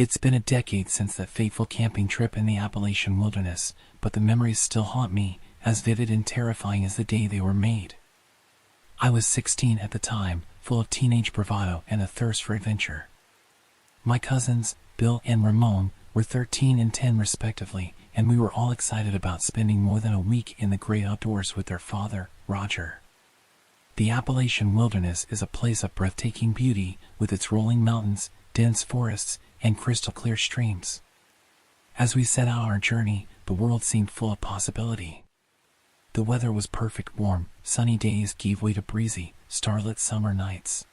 It's been a decade since that fateful camping trip in the Appalachian wilderness, but the memories still haunt me, as vivid and terrifying as the day they were made. I was 16 at the time, full of teenage bravado and a thirst for adventure. My cousins, Bill and Ramon, were 13 and 10 respectively, and we were all excited about spending more than a week in the great outdoors with their father, Roger. The Appalachian wilderness is a place of breathtaking beauty, with its rolling mountains, dense forests, and crystal-clear streams. As we set out on our journey, the world seemed full of possibility. The weather was perfect. Warm, sunny days gave way to breezy, starlit summer nights.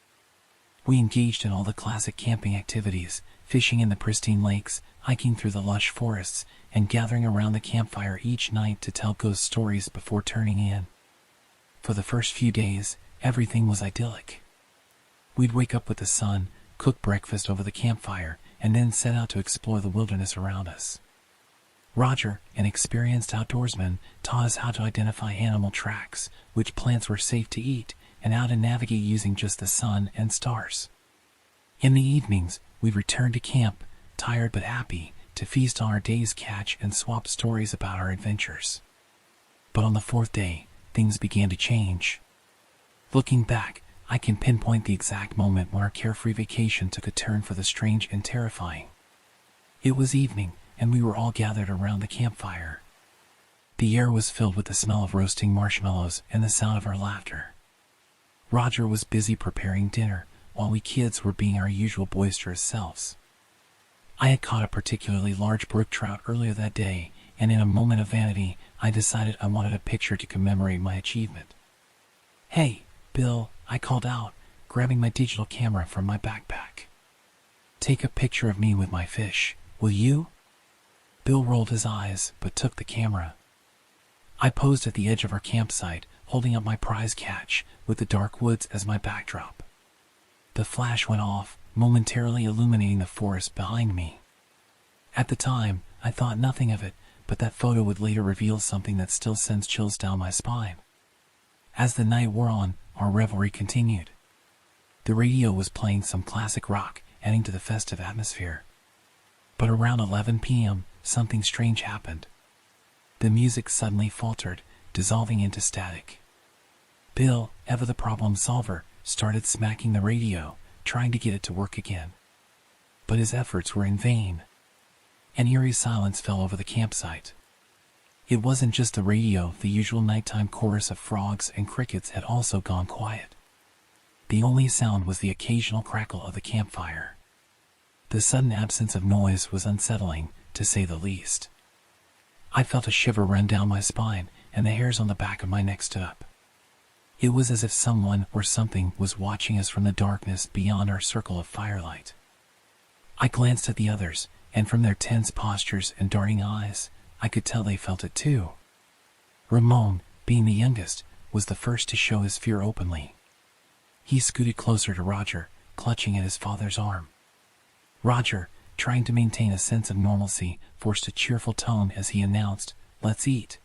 We engaged in all the classic camping activities, fishing in the pristine lakes, hiking through the lush forests, and gathering around the campfire each night to tell ghost stories before turning in. For the first few days, everything was idyllic. We'd wake up with the sun, cook breakfast over the campfire, and then set out to explore the wilderness around us. Roger, an experienced outdoorsman, taught us how to identify animal tracks, which plants were safe to eat, and how to navigate using just the sun and stars. In the evenings, we'd return to camp, tired but happy, to feast on our day's catch and swap stories about our adventures. But on the fourth day, things began to change. Looking back, I can pinpoint the exact moment when our carefree vacation took a turn for the strange and terrifying. It was evening, and we were all gathered around the campfire. The air was filled with the smell of roasting marshmallows and the sound of our laughter. Roger was busy preparing dinner, while we kids were being our usual boisterous selves. I had caught a particularly large brook trout earlier that day, and in a moment of vanity, I decided I wanted a picture to commemorate my achievement. "Hey, Bill," I called out, grabbing my digital camera from my backpack. "Take a picture of me with my fish, will you?" Bill rolled his eyes, but took the camera. I posed at the edge of our campsite, holding up my prize catch, with the dark woods as my backdrop. The flash went off, momentarily illuminating the forest behind me. At the time, I thought nothing of it, but that photo would later reveal something that still sends chills down my spine. As the night wore on, our revelry continued. The radio was playing some classic rock, adding to the festive atmosphere. But around 11 p.m., something strange happened. The music suddenly faltered, dissolving into static. Bill, ever the problem solver, started smacking the radio, trying to get it to work again. But his efforts were in vain. An eerie silence fell over the campsite. It wasn't just the radio, the usual nighttime chorus of frogs and crickets had also gone quiet. The only sound was the occasional crackle of the campfire. The sudden absence of noise was unsettling, to say the least. I felt a shiver run down my spine, and the hairs on the back of my neck stood up. It was as if someone or something was watching us from the darkness beyond our circle of firelight. I glanced at the others, and from their tense postures and darting eyes, I could tell they felt it too. Ramon, being the youngest, was the first to show his fear openly. He scooted closer to Roger, clutching at his father's arm. Roger, trying to maintain a sense of normalcy, forced a cheerful tone as he announced, "Let's eat."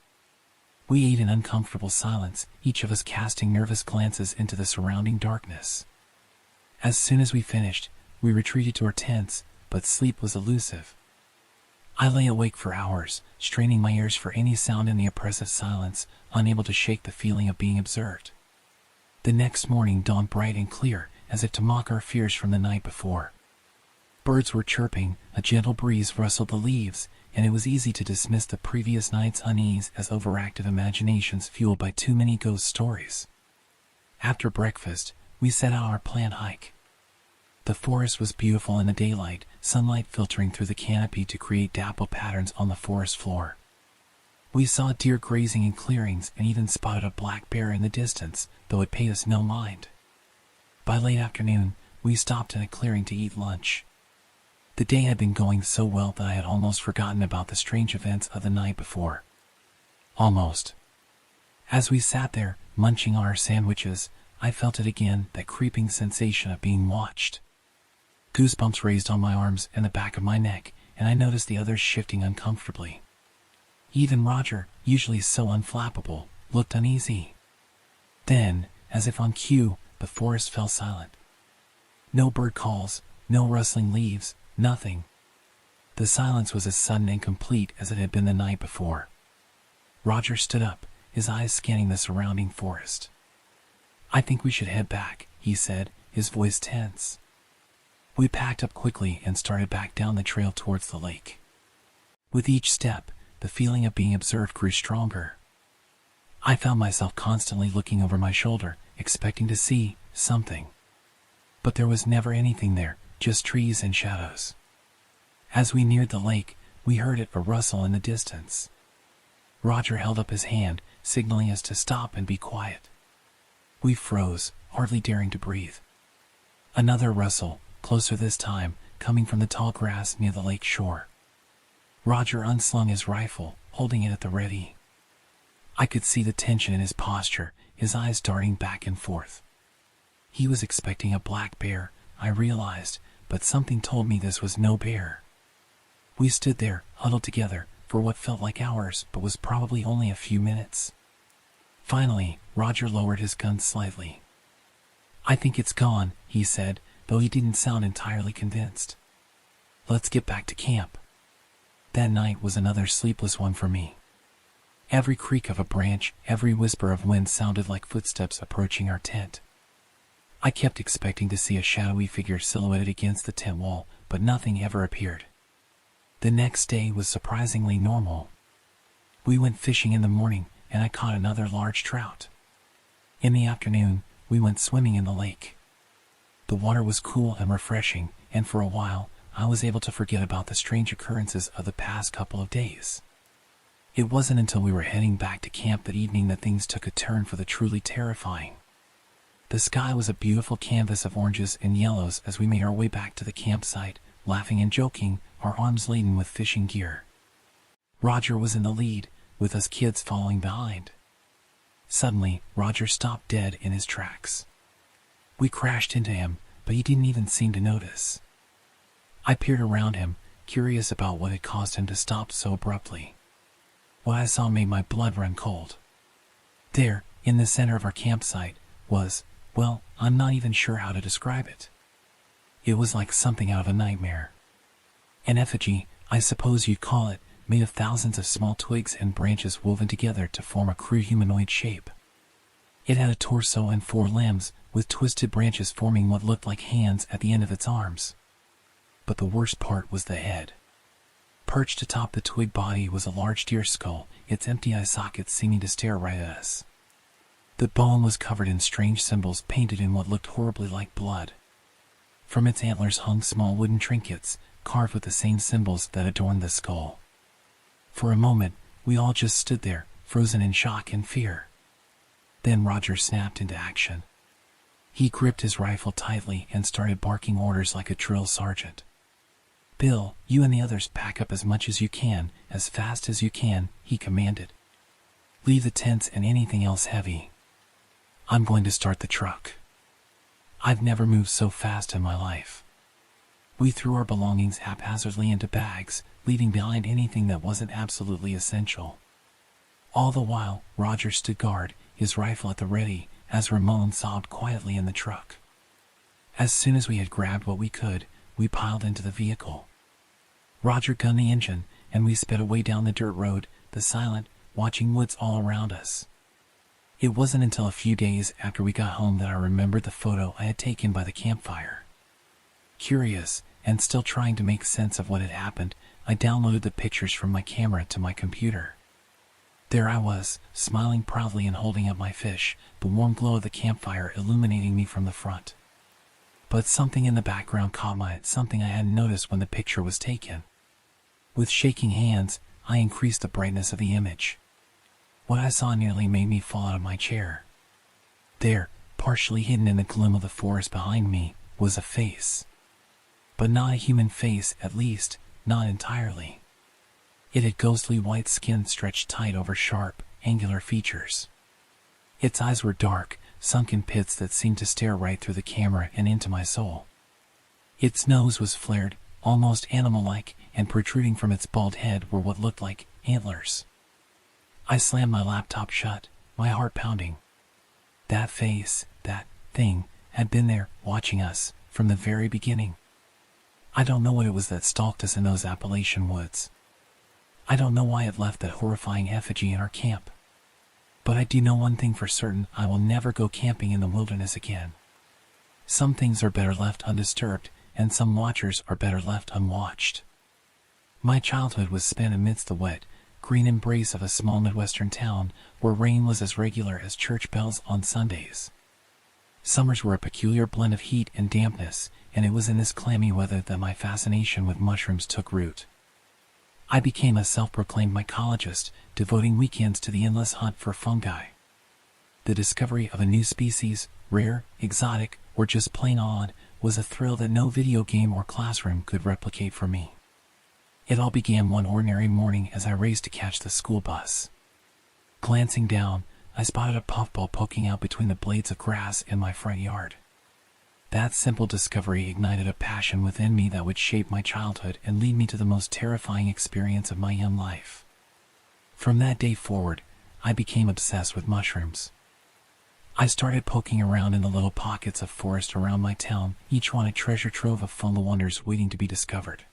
We ate in uncomfortable silence, each of us casting nervous glances into the surrounding darkness. As soon as we finished, we retreated to our tents, but sleep was elusive. I lay awake for hours, straining my ears for any sound in the oppressive silence, unable to shake the feeling of being observed. The next morning dawned bright and clear, as if to mock our fears from the night before. Birds were chirping, a gentle breeze rustled the leaves, and it was easy to dismiss the previous night's unease as overactive imaginations fueled by too many ghost stories. After breakfast, we set out on our planned hike. The forest was beautiful in the daylight, sunlight filtering through the canopy to create dapple patterns on the forest floor. We saw deer grazing in clearings and even spotted a black bear in the distance, though it paid us no mind. By late afternoon, we stopped in a clearing to eat lunch. The day had been going so well that I had almost forgotten about the strange events of the night before. Almost. As we sat there, munching on our sandwiches, I felt it again, that creeping sensation of being watched. Goosebumps raised on my arms and the back of my neck, and I noticed the others shifting uncomfortably. Even Roger, usually so unflappable, looked uneasy. Then, as if on cue, the forest fell silent. No bird calls, no rustling leaves, nothing. The silence was as sudden and complete as it had been the night before. Roger stood up, his eyes scanning the surrounding forest. "I think we should head back," he said, his voice tense. We packed up quickly and started back down the trail towards the lake. With each step, the feeling of being observed grew stronger. I found myself constantly looking over my shoulder, expecting to see something. But there was never anything there, just trees and shadows. As we neared the lake, we heard it a rustle in the distance. Roger held up his hand, signaling us to stop and be quiet. We froze, hardly daring to breathe. Another rustle, closer this time, coming from the tall grass near the lake shore. Roger unslung his rifle, holding it at the ready. I could see the tension in his posture, his eyes darting back and forth. He was expecting a black bear, I realized, but something told me this was no bear. We stood there, huddled together, for what felt like hours, but was probably only a few minutes. Finally, Roger lowered his gun slightly. "I think it's gone," he said, though he didn't sound entirely convinced. "Let's get back to camp." That night was another sleepless one for me. Every creak of a branch, every whisper of wind sounded like footsteps approaching our tent. I kept expecting to see a shadowy figure silhouetted against the tent wall, but nothing ever appeared. The next day was surprisingly normal. We went fishing in the morning, and I caught another large trout. In the afternoon, we went swimming in the lake. The water was cool and refreshing, and for a while, I was able to forget about the strange occurrences of the past couple of days. It wasn't until we were heading back to camp that evening that things took a turn for the truly terrifying. The sky was a beautiful canvas of oranges and yellows as we made our way back to the campsite, laughing and joking, our arms laden with fishing gear. Roger was in the lead, with us kids following behind. Suddenly, Roger stopped dead in his tracks. We crashed into him, but he didn't even seem to notice. I peered around him, curious about what had caused him to stop so abruptly. What I saw made my blood run cold. There, in the center of our campsite, was, well, I'm not even sure how to describe it. It was like something out of a nightmare. An effigy, I suppose you'd call it, made of thousands of small twigs and branches woven together to form a crude humanoid shape. It had a torso and 4 limbs, with twisted branches forming what looked like hands at the end of its arms. But the worst part was the head. Perched atop the twig body was a large deer skull, its empty eye sockets seeming to stare right at us. The bone was covered in strange symbols painted in what looked horribly like blood. From its antlers hung small wooden trinkets, carved with the same symbols that adorned the skull. For a moment, we all just stood there, frozen in shock and fear. Then Roger snapped into action. He gripped his rifle tightly and started barking orders like a drill sergeant. "Bill, you and the others pack up as much as you can, as fast as you can," he commanded. "Leave the tents and anything else heavy. I'm going to start the truck." I've never moved so fast in my life. We threw our belongings haphazardly into bags, leaving behind anything that wasn't absolutely essential. All the while, Roger stood guard, his rifle at the ready, as Ramon sobbed quietly in the truck. As soon as we had grabbed what we could, we piled into the vehicle. Roger gunned the engine, and we sped away down the dirt road, the silent, watching woods all around us. It wasn't until a few days after we got home that I remembered the photo I had taken by the campfire. Curious, and still trying to make sense of what had happened, I downloaded the pictures from my camera to my computer. There I was, smiling proudly and holding up my fish, the warm glow of the campfire illuminating me from the front. But something in the background caught my eye, something I hadn't noticed when the picture was taken. With shaking hands, I increased the brightness of the image. What I saw nearly made me fall out of my chair. There, partially hidden in the gloom of the forest behind me, was a face. But not a human face, at least, not entirely. It had ghostly white skin stretched tight over sharp, angular features. Its eyes were dark, sunken pits that seemed to stare right through the camera and into my soul. Its nose was flared, almost animal-like, and protruding from its bald head were what looked like antlers. I slammed my laptop shut, my heart pounding. That face, that thing, had been there, watching us, from the very beginning. I don't know what it was that stalked us in those Appalachian woods. I don't know why it left that horrifying effigy in our camp. But I do know one thing for certain: I will never go camping in the wilderness again. Some things are better left undisturbed, and some watchers are better left unwatched. My childhood was spent amidst the wet, green embrace of a small Midwestern town where rain was as regular as church bells on Sundays. Summers were a peculiar blend of heat and dampness, and it was in this clammy weather that my fascination with mushrooms took root. I became a self-proclaimed mycologist, devoting weekends to the endless hunt for fungi. The discovery of a new species, rare, exotic, or just plain odd, was a thrill that no video game or classroom could replicate for me. It all began one ordinary morning as I raced to catch the school bus. Glancing down, I spotted a puffball poking out between the blades of grass in my front yard. That simple discovery ignited a passion within me that would shape my childhood and lead me to the most terrifying experience of my young life. From that day forward, I became obsessed with mushrooms. I started poking around in the little pockets of forest around my town, each one a treasure trove of fungal wonders waiting to be discovered.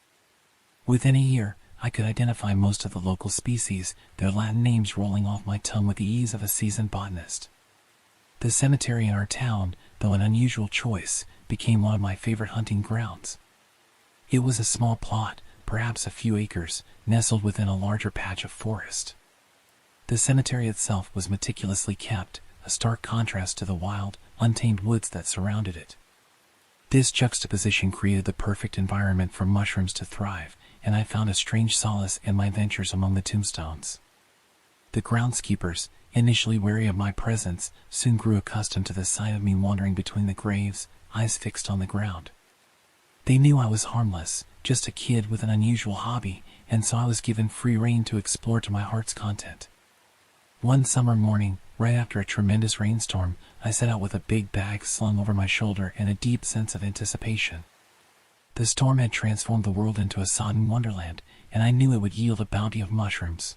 Within a year, I could identify most of the local species, their Latin names rolling off my tongue with the ease of a seasoned botanist. The cemetery in our town, though an unusual choice, became one of my favorite hunting grounds. It was a small plot, perhaps a few acres, nestled within a larger patch of forest. The cemetery itself was meticulously kept, a stark contrast to the wild, untamed woods that surrounded it. This juxtaposition created the perfect environment for mushrooms to thrive, and I found a strange solace in my ventures among the tombstones. The groundskeepers, initially wary of my presence, soon grew accustomed to the sight of me wandering between the graves, eyes fixed on the ground. They knew I was harmless, just a kid with an unusual hobby, and so I was given free rein to explore to my heart's content. One summer morning, right after a tremendous rainstorm, I set out with a big bag slung over my shoulder and a deep sense of anticipation. The storm had transformed the world into a sodden wonderland, and I knew it would yield a bounty of mushrooms.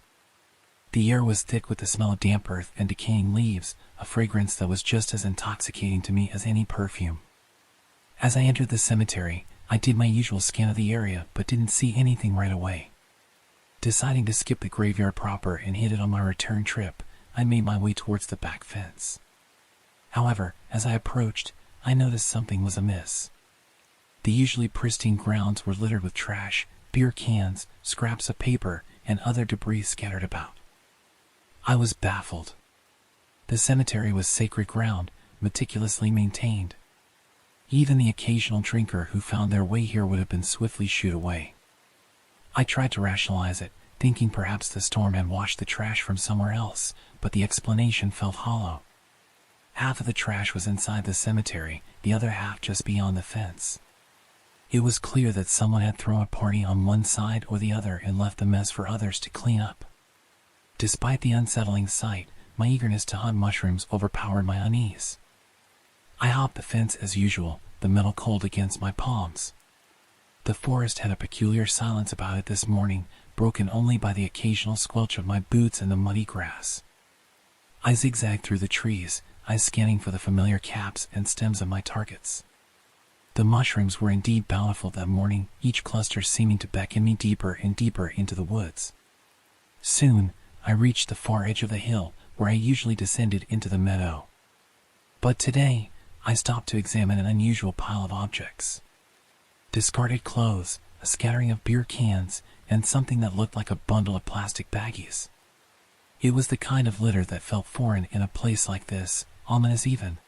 The air was thick with the smell of damp earth and decaying leaves, a fragrance that was just as intoxicating to me as any perfume. As I entered the cemetery, I did my usual scan of the area but didn't see anything right away. Deciding to skip the graveyard proper and hit it on my return trip, I made my way towards the back fence. However, as I approached, I noticed something was amiss. The usually pristine grounds were littered with trash, beer cans, scraps of paper, and other debris scattered about. I was baffled. The cemetery was sacred ground, meticulously maintained. Even the occasional drinker who found their way here would have been swiftly shooed away. I tried to rationalize it, thinking perhaps the storm had washed the trash from somewhere else, but the explanation felt hollow. Half of the trash was inside the cemetery, the other half just beyond the fence. It was clear that someone had thrown a party on one side or the other and left the mess for others to clean up. Despite the unsettling sight, my eagerness to hunt mushrooms overpowered my unease. I hopped the fence as usual, the metal cold against my palms. The forest had a peculiar silence about it this morning, broken only by the occasional squelch of my boots in the muddy grass. I zigzagged through the trees, eyes scanning for the familiar caps and stems of my targets. The mushrooms were indeed bountiful that morning, each cluster seeming to beckon me deeper and deeper into the woods. Soon, I reached the far edge of the hill, where I usually descended into the meadow. But today, I stopped to examine an unusual pile of objects. Discarded clothes, a scattering of beer cans, and something that looked like a bundle of plastic baggies. It was the kind of litter that felt foreign in a place like this, ominous even.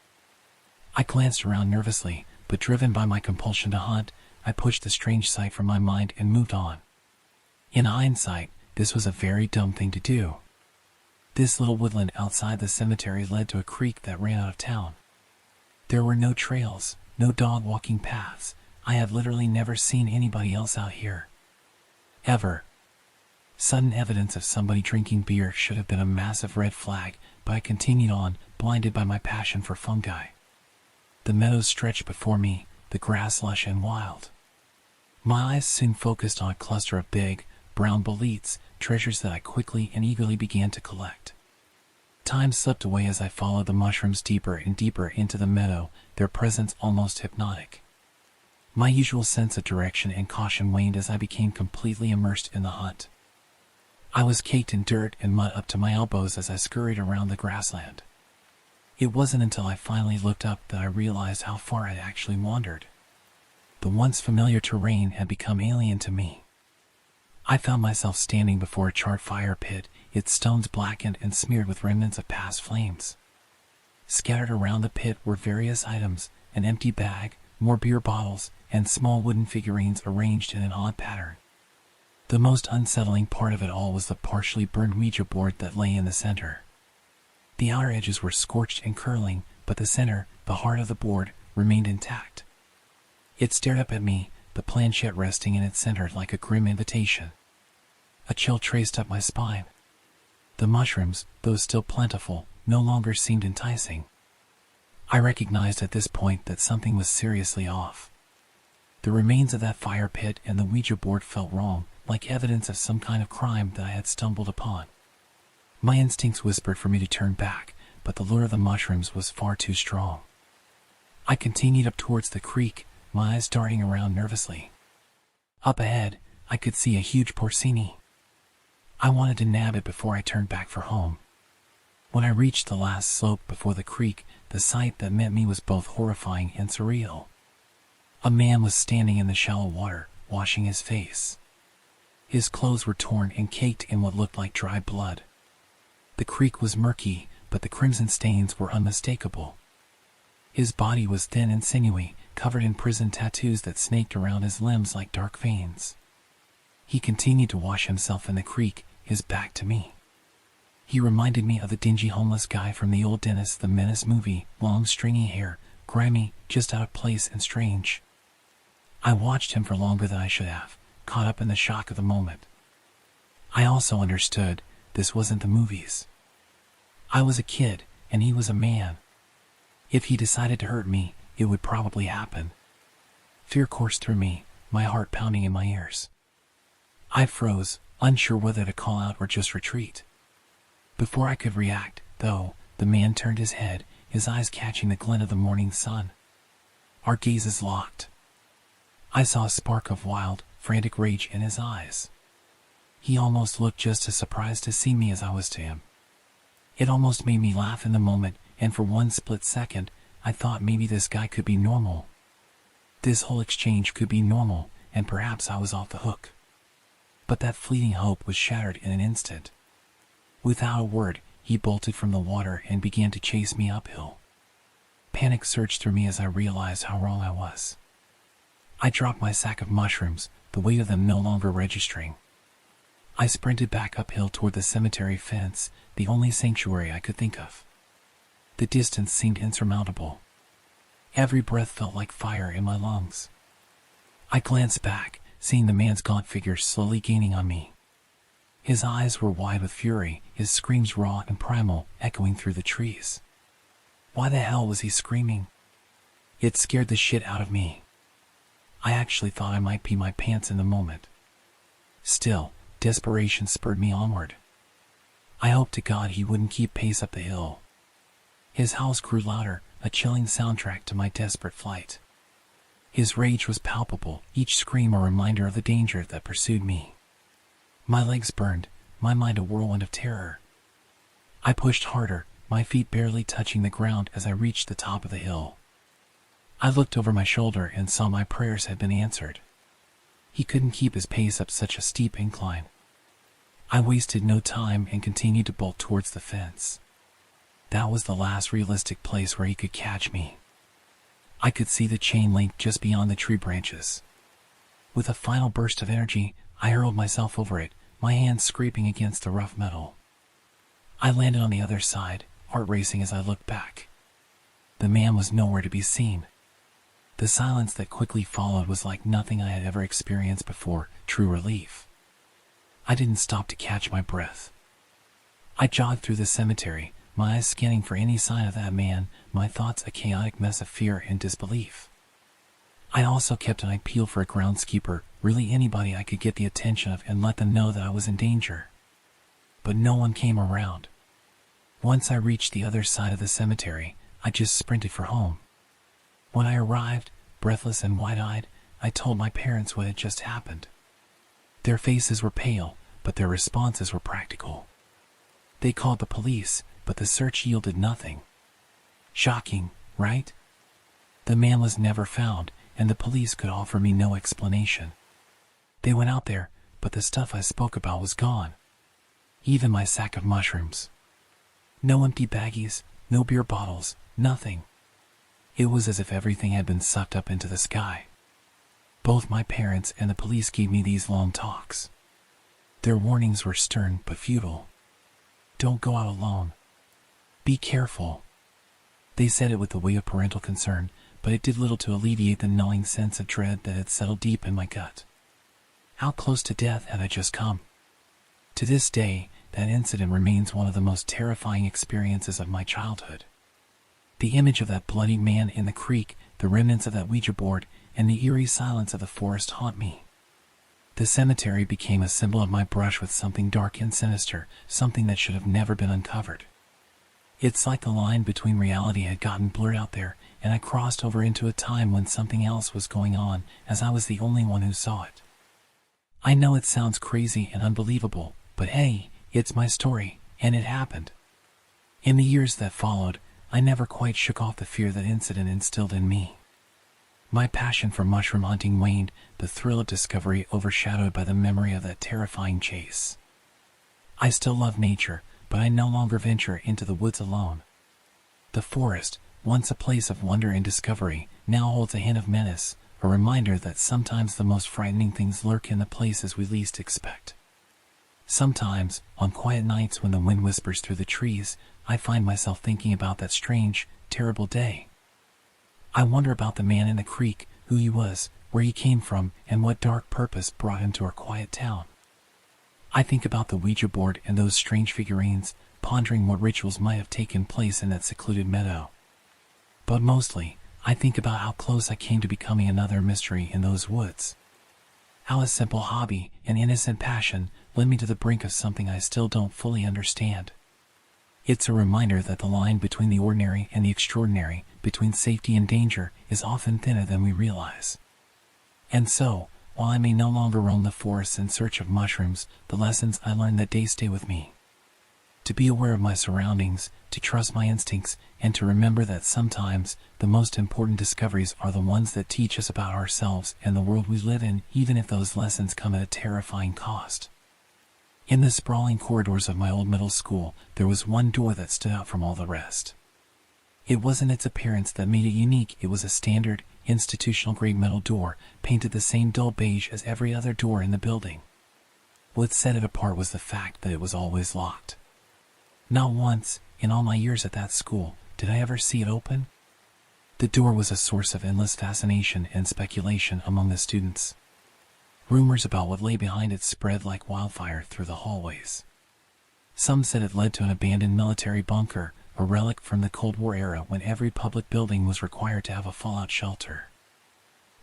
I glanced around nervously, but driven by my compulsion to hunt, I pushed the strange sight from my mind and moved on. In hindsight, this was a very dumb thing to do. This little woodland outside the cemetery led to a creek that ran out of town. There were no trails, no dog-walking paths. I had literally never seen anybody else out here. Ever. Sudden evidence of somebody drinking beer should have been a massive red flag, but I continued on, blinded by my passion for fungi. The meadows stretched before me, the grass lush and wild. My eyes soon focused on a cluster of big, brown boletes, treasures that I quickly and eagerly began to collect. Time slipped away as I followed the mushrooms deeper and deeper into the meadow, their presence almost hypnotic. My usual sense of direction and caution waned as I became completely immersed in the hunt. I was caked in dirt and mud up to my elbows as I scurried around the grassland. It wasn't until I finally looked up that I realized how far I'd actually wandered. The once familiar terrain had become alien to me. I found myself standing before a charred fire pit, its stones blackened and smeared with remnants of past flames. Scattered around the pit were various items, an empty bag, more beer bottles, and small wooden figurines arranged in an odd pattern. The most unsettling part of it all was the partially burned Ouija board that lay in the center. The outer edges were scorched and curling, but the center, the heart of the board, remained intact. It stared up at me, the planchette resting in its center like a grim invitation. A chill traced up my spine. The mushrooms, though still plentiful, no longer seemed enticing. I recognized at this point that something was seriously off. The remains of that fire pit and the Ouija board felt wrong, like evidence of some kind of crime that I had stumbled upon. My instincts whispered for me to turn back, but the lure of the mushrooms was far too strong. I continued up towards the creek, my eyes darting around nervously. Up ahead, I could see a huge porcini. I wanted to nab it before I turned back for home. When I reached the last slope before the creek, the sight that met me was both horrifying and surreal. A man was standing in the shallow water, washing his face. His clothes were torn and caked in what looked like dry blood. The creek was murky, but the crimson stains were unmistakable. His body was thin and sinewy, covered in prison tattoos that snaked around his limbs like dark veins. He continued to wash himself in the creek, his back to me. He reminded me of the dingy homeless guy from the old Dennis the Menace movie, long stringy hair, grimy, just out of place and strange. I watched him for longer than I should have, caught up in the shock of the moment. I also understood this wasn't the movies. I was a kid, and he was a man. If he decided to hurt me, it would probably happen. Fear coursed through me, my heart pounding in my ears. I froze, unsure whether to call out or just retreat. Before I could react, though, the man turned his head, his eyes catching the glint of the morning sun. Our gazes locked. I saw a spark of wild, frantic rage in his eyes. He almost looked just as surprised to see me as I was to him. It almost made me laugh in the moment, and for one split second, I thought maybe this guy could be normal. This whole exchange could be normal, and perhaps I was off the hook. But that fleeting hope was shattered in an instant. Without a word, he bolted from the water and began to chase me uphill. Panic surged through me as I realized how wrong I was. I dropped my sack of mushrooms, the weight of them no longer registering. I sprinted back uphill toward the cemetery fence, the only sanctuary I could think of. The distance seemed insurmountable. Every breath felt like fire in my lungs. I glanced back, seeing the man's gaunt figure slowly gaining on me. His eyes were wide with fury, his screams raw and primal, echoing through the trees. Why the hell was he screaming? It scared the shit out of me. I actually thought I might pee my pants in the moment. Still, desperation spurred me onward. I hoped to God he wouldn't keep pace up the hill. His howls grew louder, a chilling soundtrack to my desperate flight. His rage was palpable, each scream a reminder of the danger that pursued me. My legs burned, my mind a whirlwind of terror. I pushed harder, my feet barely touching the ground as I reached the top of the hill. I looked over my shoulder and saw my prayers had been answered. He couldn't keep his pace up such a steep incline. I wasted no time and continued to bolt towards the fence. That was the last realistic place where he could catch me. I could see the chain link just beyond the tree branches. With a final burst of energy, I hurled myself over it, my hands scraping against the rough metal. I landed on the other side, heart racing as I looked back. The man was nowhere to be seen. The silence that quickly followed was like nothing I had ever experienced before, true relief. I didn't stop to catch my breath. I jogged through the cemetery, my eyes scanning for any sign of that man, my thoughts a chaotic mess of fear and disbelief. I also kept an eye peeled for a groundskeeper, really anybody I could get the attention of and let them know that I was in danger. But no one came around. Once I reached the other side of the cemetery, I just sprinted for home. When I arrived, breathless and wide-eyed, I told my parents what had just happened. Their faces were pale, but their responses were practical. They called the police, but the search yielded nothing. Shocking, right? The man was never found, and the police could offer me no explanation. They went out there, but the stuff I spoke about was gone. Even my sack of mushrooms. No empty baggies, no beer bottles, nothing. It was as if everything had been sucked up into the sky. Both my parents and the police gave me these long talks. Their warnings were stern but futile. Don't go out alone. Be careful. They said it with the weight of parental concern, but it did little to alleviate the gnawing sense of dread that had settled deep in my gut. How close to death had I just come? To this day, that incident remains one of the most terrifying experiences of my childhood. The image of that bloody man in the creek, the remnants of that Ouija board, and the eerie silence of the forest haunt me. The cemetery became a symbol of my brush with something dark and sinister, something that should have never been uncovered. It's like the line between reality had gotten blurred out there, and I crossed over into a time when something else was going on, as I was the only one who saw it. I know it sounds crazy and unbelievable, but hey, it's my story, and it happened. In the years that followed, I never quite shook off the fear that incident instilled in me. My passion for mushroom hunting waned, the thrill of discovery overshadowed by the memory of that terrifying chase. I still love nature, but I no longer venture into the woods alone. The forest, once a place of wonder and discovery, now holds a hint of menace, a reminder that sometimes the most frightening things lurk in the places we least expect. Sometimes, on quiet nights when the wind whispers through the trees, I find myself thinking about that strange, terrible day. I wonder about the man in the creek, who he was, where he came from, and what dark purpose brought him to our quiet town. I think about the Ouija board and those strange figurines, pondering what rituals might have taken place in that secluded meadow. But mostly, I think about how close I came to becoming another mystery in those woods. How a simple hobby, an innocent passion, led me to the brink of something I still don't fully understand. It's a reminder that the line between the ordinary and the extraordinary, between safety and danger, is often thinner than we realize. And so, while I may no longer roam the forests in search of mushrooms, the lessons I learned that day stay with me. To be aware of my surroundings, to trust my instincts, and to remember that sometimes the most important discoveries are the ones that teach us about ourselves and the world we live in, even if those lessons come at a terrifying cost. In the sprawling corridors of my old middle school, there was one door that stood out from all the rest. It wasn't its appearance that made it unique. It was a standard, institutional-grade metal door, painted the same dull beige as every other door in the building. What set it apart was the fact that it was always locked. Not once, in all my years at that school, did I ever see it open. The door was a source of endless fascination and speculation among the students. Rumors about what lay behind it spread like wildfire through the hallways. Some said it led to an abandoned military bunker, a relic from the Cold War era when every public building was required to have a fallout shelter.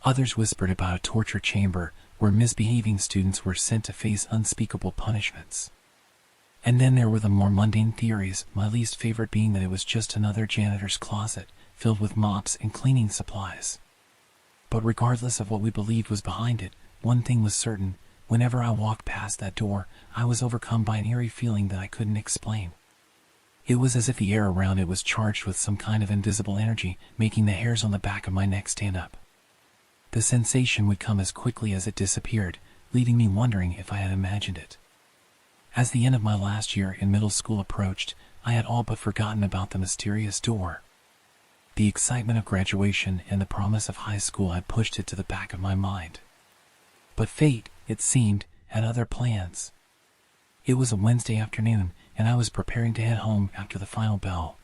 Others whispered about a torture chamber where misbehaving students were sent to face unspeakable punishments. And then there were the more mundane theories, my least favorite being that it was just another janitor's closet, filled with mops and cleaning supplies. But regardless of what we believed was behind it, one thing was certain: whenever I walked past that door, I was overcome by an eerie feeling that I couldn't explain. It was as if the air around it was charged with some kind of invisible energy, making the hairs on the back of my neck stand up. The sensation would come as quickly as it disappeared, leaving me wondering if I had imagined it. As the end of my last year in middle school approached, I had all but forgotten about the mysterious door. The excitement of graduation and the promise of high school had pushed it to the back of my mind. But fate, it seemed, had other plans. It was a Wednesday afternoon, and I was preparing to head home after the final bell.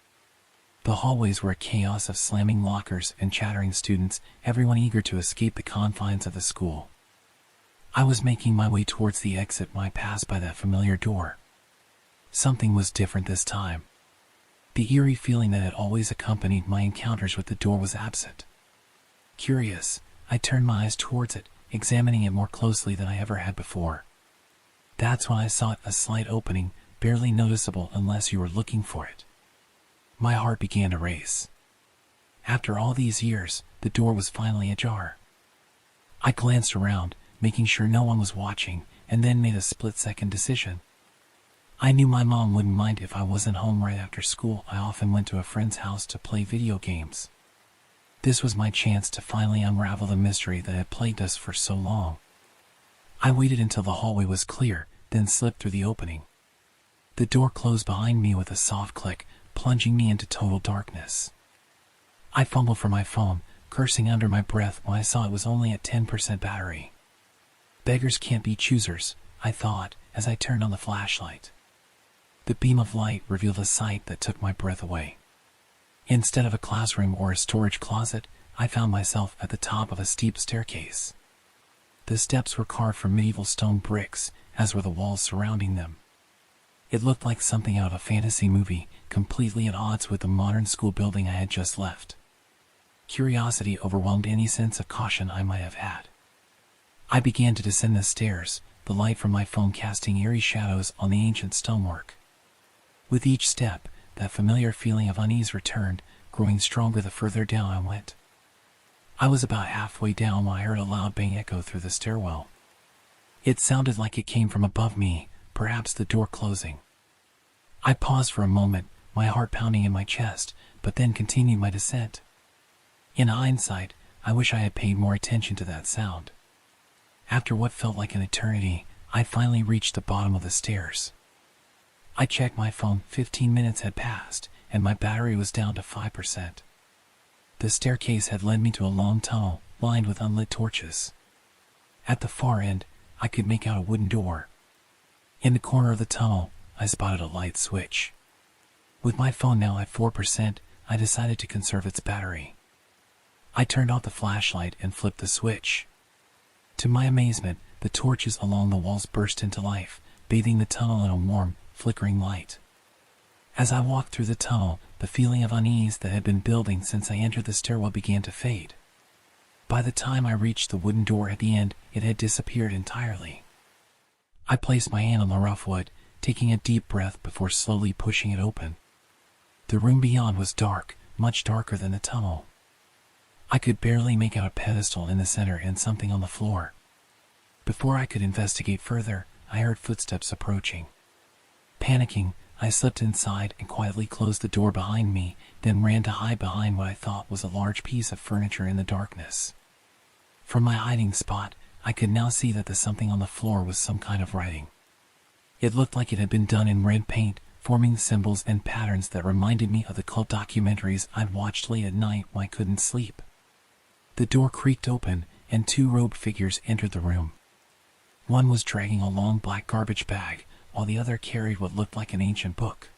The hallways were a chaos of slamming lockers and chattering students, everyone eager to escape the confines of the school. I was making my way towards the exit when I passed by that familiar door. Something was different this time. The eerie feeling that had always accompanied my encounters with the door was absent. Curious, I turned my eyes towards it, examining it more closely than I ever had before. That's when I saw a slight opening, barely noticeable unless you were looking for it. My heart began to race. After all these years, the door was finally ajar. I glanced around, making sure no one was watching, and then made a split-second decision. I knew my mom wouldn't mind if I wasn't home right after school. I often went to a friend's house to play video games. This was my chance to finally unravel the mystery that had plagued us for so long. I waited until the hallway was clear, then slipped through the opening. The door closed behind me with a soft click, plunging me into total darkness. I fumbled for my phone, cursing under my breath when I saw it was only at 10% battery. Beggars can't be choosers, I thought, as I turned on the flashlight. The beam of light revealed a sight that took my breath away. Instead of a classroom or a storage closet, I found myself at the top of a steep staircase. The steps were carved from medieval stone bricks, as were the walls surrounding them. It looked like something out of a fantasy movie, completely at odds with the modern school building I had just left. Curiosity overwhelmed any sense of caution I might have had. I began to descend the stairs, the light from my phone casting eerie shadows on the ancient stonework. With each step, that familiar feeling of unease returned, growing stronger the further down I went. I was about halfway down when I heard a loud bang echo through the stairwell. It sounded like it came from above me, perhaps the door closing. I paused for a moment, my heart pounding in my chest, but then continued my descent. In hindsight, I wish I had paid more attention to that sound. After what felt like an eternity, I finally reached the bottom of the stairs. I checked my phone. 15 minutes had passed, and my battery was down to 5%. The staircase had led me to a long tunnel, lined with unlit torches. At the far end, I could make out a wooden door. In the corner of the tunnel, I spotted a light switch. With my phone now at 4%, I decided to conserve its battery. I turned off the flashlight and flipped the switch. To my amazement, the torches along the walls burst into life, bathing the tunnel in a warm, flickering light. As I walked through the tunnel, the feeling of unease that had been building since I entered the stairwell began to fade. By the time I reached the wooden door at the end, it had disappeared entirely. I placed my hand on the rough wood, taking a deep breath before slowly pushing it open. The room beyond was dark, much darker than the tunnel. I could barely make out a pedestal in the center and something on the floor. Before I could investigate further, I heard footsteps approaching. Panicking, I slipped inside and quietly closed the door behind me, then ran to hide behind what I thought was a large piece of furniture in the darkness. From my hiding spot, I could now see that the something on the floor was some kind of writing. It looked like it had been done in red paint, forming symbols and patterns that reminded me of the cult documentaries I'd watched late at night when I couldn't sleep. The door creaked open, and two robed figures entered the room. One was dragging a long black garbage bag, while the other carried what looked like an ancient book.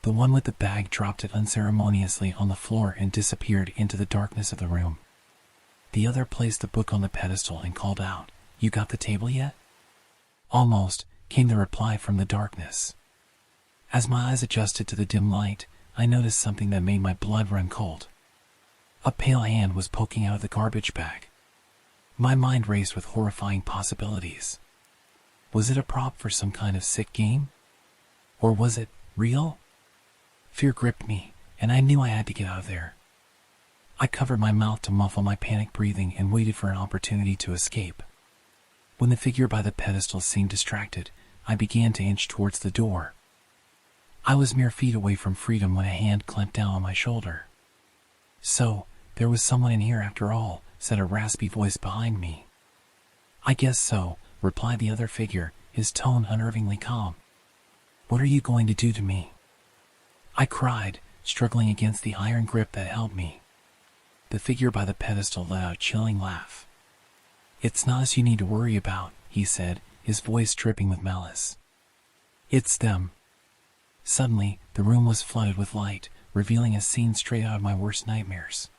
The one with the bag dropped it unceremoniously on the floor and disappeared into the darkness of the room. The other placed the book on the pedestal and called out, "You got the table yet?" "Almost," came the reply from the darkness. As my eyes adjusted to the dim light, I noticed something that made my blood run cold. A pale hand was poking out of the garbage bag. My mind raced with horrifying possibilities. Was it a prop for some kind of sick game? Or was it real? Fear gripped me, and I knew I had to get out of there. I covered my mouth to muffle my panic breathing and waited for an opportunity to escape. When the figure by the pedestal seemed distracted, I began to inch towards the door. I was mere feet away from freedom when a hand clamped down on my shoulder. "So, there was someone in here after all," said a raspy voice behind me. "I guess so," replied the other figure, his tone unnervingly calm. "What are you going to do to me?" I cried, struggling against the iron grip that held me. The figure by the pedestal let out a chilling laugh. "It's not us you need to worry about," he said, his voice dripping with malice. "It's them." Suddenly, the room was flooded with light, revealing a scene straight out of my worst nightmares.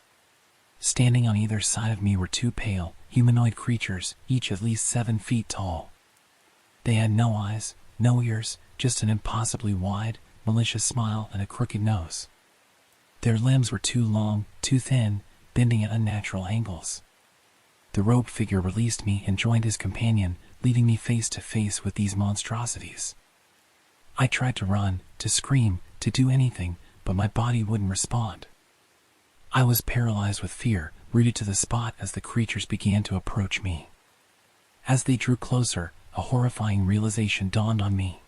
Standing on either side of me were two pale, humanoid creatures, each at least 7 feet tall. They had no eyes, no ears, just an impossibly wide, malicious smile and a crooked nose. Their limbs were too long, too thin, bending at unnatural angles. The robed figure released me and joined his companion, leaving me face to face with these monstrosities. I tried to run, to scream, to do anything, but my body wouldn't respond. I was paralyzed with fear, rooted to the spot as the creatures began to approach me. As they drew closer, a horrifying realization dawned on me.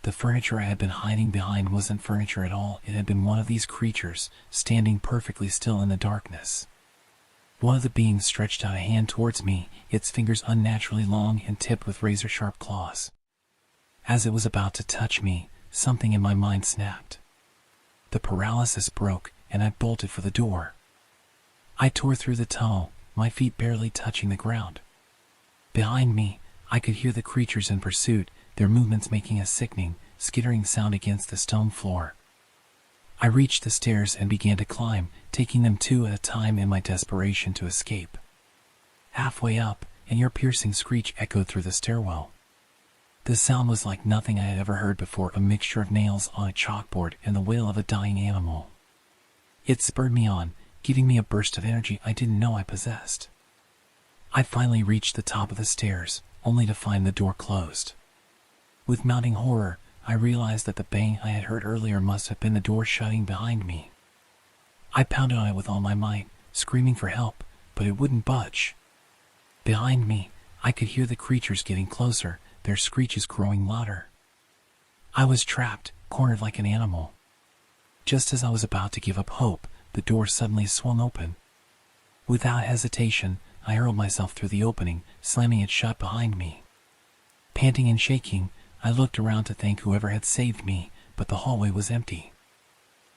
The furniture I had been hiding behind wasn't furniture at all. It had been one of these creatures, standing perfectly still in the darkness. One of the beings stretched out a hand towards me, its fingers unnaturally long and tipped with razor-sharp claws. As it was about to touch me, something in my mind snapped. The paralysis broke, and I bolted for the door. I tore through the tunnel, my feet barely touching the ground. Behind me, I could hear the creatures in pursuit, their movements making a sickening, skittering sound against the stone floor. I reached the stairs and began to climb, taking them two at a time in my desperation to escape. Halfway up, an ear-piercing screech echoed through the stairwell. The sound was like nothing I had ever heard before, a mixture of nails on a chalkboard and the wail of a dying animal. It spurred me on, giving me a burst of energy I didn't know I possessed. I finally reached the top of the stairs, only to find the door closed. With mounting horror, I realized that the bang I had heard earlier must have been the door shutting behind me. I pounded on it with all my might, screaming for help, but it wouldn't budge. Behind me, I could hear the creatures getting closer, their screeches growing louder. I was trapped, cornered like an animal. Just as I was about to give up hope, the door suddenly swung open. Without hesitation, I hurled myself through the opening, slamming it shut behind me. Panting and shaking, I looked around to thank whoever had saved me, but the hallway was empty.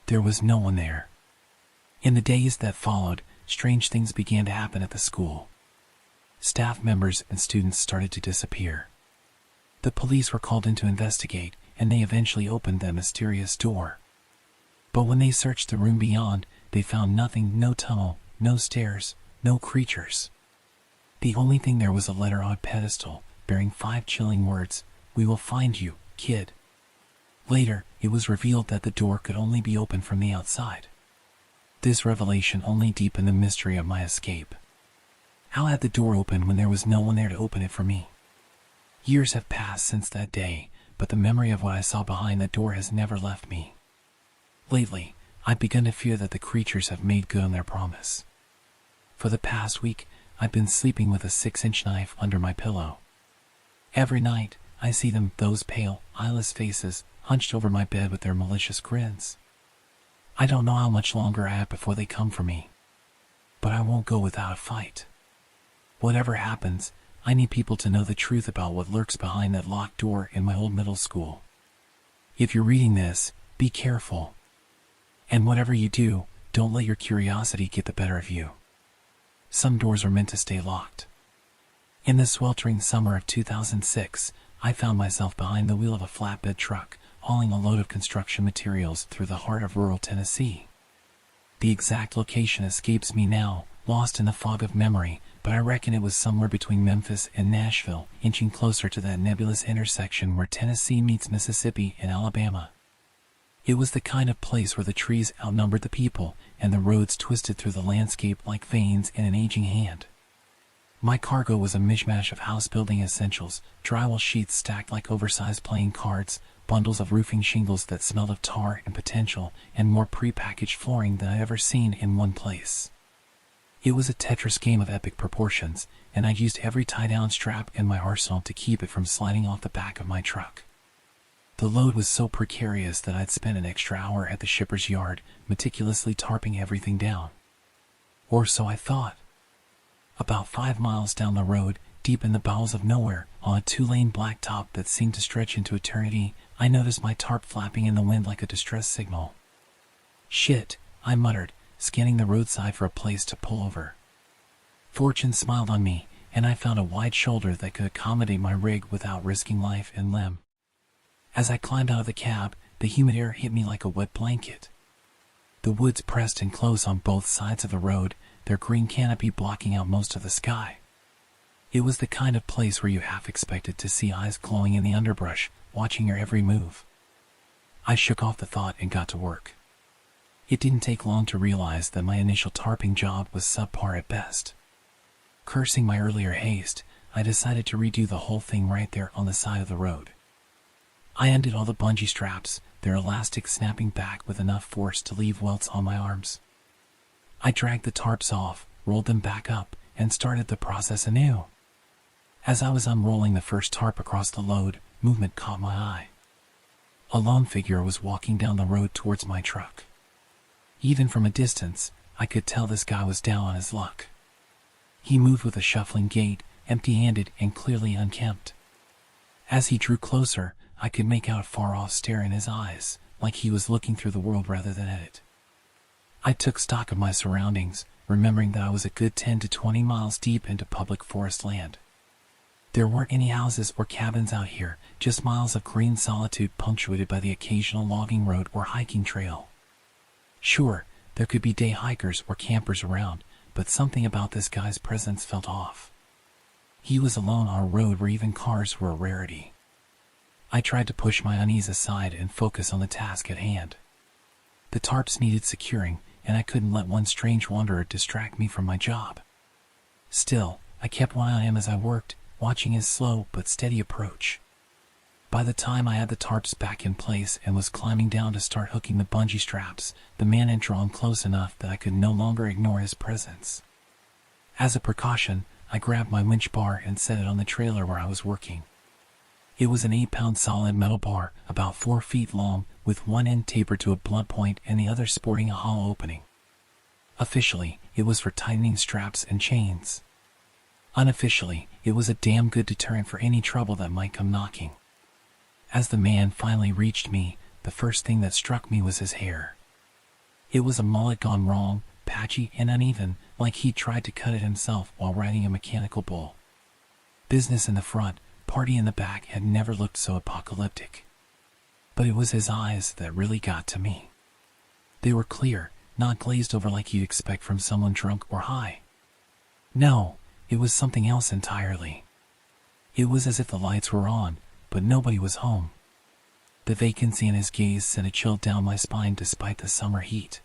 There was no one there. In the days that followed, strange things began to happen at the school. Staff members and students started to disappear. The police were called in to investigate, and they eventually opened that mysterious door. But when they searched the room beyond, they found nothing, no tunnel, no stairs, no creatures. The only thing there was a letter on a pedestal, bearing 5 chilling words, "We will find you, kid." Later, it was revealed that the door could only be opened from the outside. This revelation only deepened the mystery of my escape. How had the door opened when there was no one there to open it for me? Years have passed since that day, but the memory of what I saw behind that door has never left me. Lately, I've begun to fear that the creatures have made good on their promise. For the past week, I've been sleeping with a 6-inch knife under my pillow. Every night, I see them, those pale, eyeless faces, hunched over my bed with their malicious grins. I don't know how much longer I have before they come for me. But I won't go without a fight. Whatever happens, I need people to know the truth about what lurks behind that locked door in my old middle school. If you're reading this, be careful. And whatever you do, don't let your curiosity get the better of you. Some doors are meant to stay locked. In the sweltering summer of 2006, I found myself behind the wheel of a flatbed truck, hauling a load of construction materials through the heart of rural Tennessee. The exact location escapes me now, lost in the fog of memory, but I reckon it was somewhere between Memphis and Nashville, inching closer to that nebulous intersection where Tennessee meets Mississippi and Alabama. It was the kind of place where the trees outnumbered the people, and the roads twisted through the landscape like veins in an aging hand. My cargo was a mishmash of house-building essentials, drywall sheets stacked like oversized playing cards, bundles of roofing shingles that smelled of tar and potential, and more pre-packaged flooring than I'd ever seen in one place. It was a Tetris game of epic proportions, and I'd used every tie-down strap in my arsenal to keep it from sliding off the back of my truck. The load was so precarious that I'd spent an extra hour at the shipper's yard, meticulously tarping everything down. Or so I thought. About 5 miles down the road, deep in the bowels of nowhere, on a 2-lane blacktop that seemed to stretch into eternity, I noticed my tarp flapping in the wind like a distress signal. "Shit," I muttered, scanning the roadside for a place to pull over. Fortune smiled on me, and I found a wide shoulder that could accommodate my rig without risking life and limb. As I climbed out of the cab, the humid air hit me like a wet blanket. The woods pressed in close on both sides of the road, their green canopy blocking out most of the sky. It was the kind of place where you half expected to see eyes glowing in the underbrush, watching your every move. I shook off the thought and got to work. It didn't take long to realize that my initial tarping job was subpar at best. Cursing my earlier haste, I decided to redo the whole thing right there on the side of the road. I undid all the bungee straps, their elastics snapping back with enough force to leave welts on my arms. I dragged the tarps off, rolled them back up, and started the process anew. As I was unrolling the first tarp across the load, movement caught my eye. A lone figure was walking down the road towards my truck. Even from a distance, I could tell this guy was down on his luck. He moved with a shuffling gait, empty-handed and clearly unkempt. As he drew closer, I could make out a far-off stare in his eyes, like he was looking through the world rather than at it. I took stock of my surroundings, remembering that I was a good 10 to 20 miles deep into public forest land. There weren't any houses or cabins out here, just miles of green solitude punctuated by the occasional logging road or hiking trail. Sure, there could be day hikers or campers around, but something about this guy's presence felt off. He was alone on a road where even cars were a rarity. I tried to push my unease aside and focus on the task at hand. The tarps needed securing, and I couldn't let one strange wanderer distract me from my job. Still, I kept one eye on him as I worked, watching his slow but steady approach. By the time I had the tarps back in place and was climbing down to start hooking the bungee straps, the man had drawn close enough that I could no longer ignore his presence. As a precaution, I grabbed my winch bar and set it on the trailer where I was working. It was an 8-pound solid metal bar, about 4 feet long, with one end tapered to a blunt point and the other sporting a hollow opening. Officially, it was for tightening straps and chains. Unofficially, it was a damn good deterrent for any trouble that might come knocking. As the man finally reached me, the first thing that struck me was his hair. It was a mullet gone wrong, patchy and uneven, like he'd tried to cut it himself while riding a mechanical bull. Business in the front, party in the back had never looked so apocalyptic. But it was his eyes that really got to me. They were clear, not glazed over like you'd expect from someone drunk or high. No, it was something else entirely. It was as if the lights were on, but nobody was home. The vacancy in his gaze sent a chill down my spine despite the summer heat.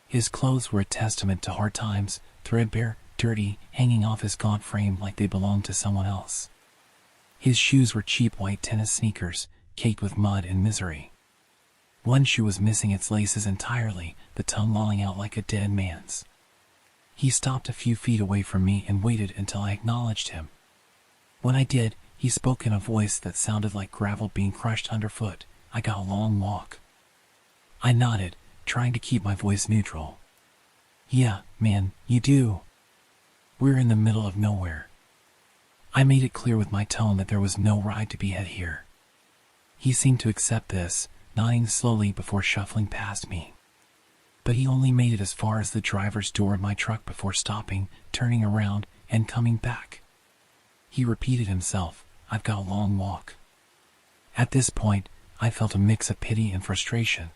His clothes were a testament to hard times, threadbare, dirty, hanging off his gaunt frame like they belonged to someone else. His shoes were cheap white tennis sneakers, caked with mud and misery. One shoe was missing its laces entirely, the tongue lolling out like a dead man's. He stopped a few feet away from me and waited until I acknowledged him. When I did, he spoke in a voice that sounded like gravel being crushed underfoot. I got a long walk. I nodded, trying to keep my voice neutral. Yeah, man, you do. We're in the middle of nowhere. I made it clear with my tone that there was no ride to be had here. He seemed to accept this, nodding slowly before shuffling past me. But he only made it as far as the driver's door of my truck before stopping, turning around, and coming back. He repeated himself, I've got a long walk. At this point, I felt a mix of pity and frustration.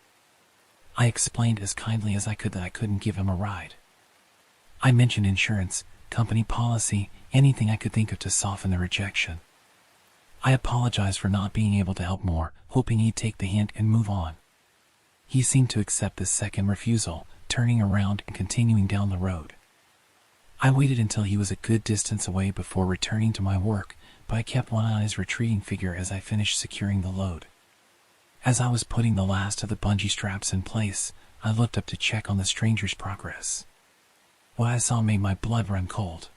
I explained as kindly as I could that I couldn't give him a ride. I mentioned insurance, company policy, anything I could think of to soften the rejection. I apologized for not being able to help more, hoping he'd take the hint and move on. He seemed to accept this second refusal, turning around and continuing down the road. I waited until he was a good distance away before returning to my work, but I kept one eye on his retreating figure as I finished securing the load. As I was putting the last of the bungee straps in place, I looked up to check on the stranger's progress. What I saw made my blood run cold.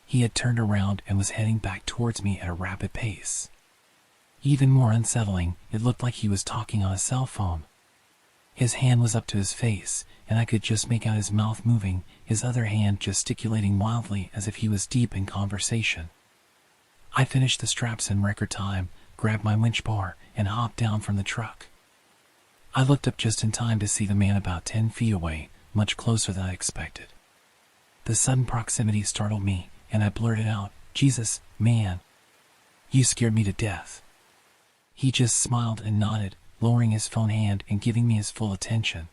He had turned around and was heading back towards me at a rapid pace. Even more unsettling, it looked like he was talking on a cell phone. His hand was up to his face, and I could just make out his mouth moving, his other hand gesticulating wildly as if he was deep in conversation. I finished the straps in record time, grabbed my winch bar, and hopped down from the truck. I looked up just in time to see the man about 10 feet away, much closer than I expected. The sudden proximity startled me, and I blurted out, Jesus, man, you scared me to death. He just smiled and nodded, lowering his phone hand and giving me his full attention.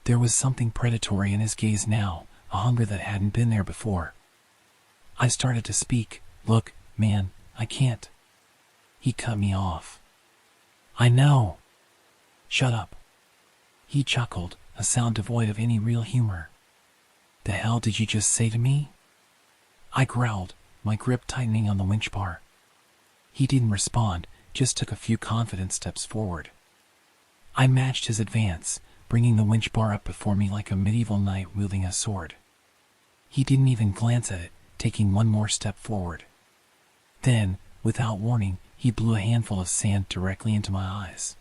There was something predatory in his gaze now, a hunger that hadn't been there before. I started to speak, Look, man, I can't. He cut me off. I know. Shut up. He chuckled, a sound devoid of any real humor. The hell did you just say to me? I growled, my grip tightening on the winch bar. He didn't respond, just took a few confident steps forward. I matched his advance, bringing the winch bar up before me like a medieval knight wielding a sword. He didn't even glance at it, taking one more step forward. Then, without warning, he blew a handful of sand directly into my eyes.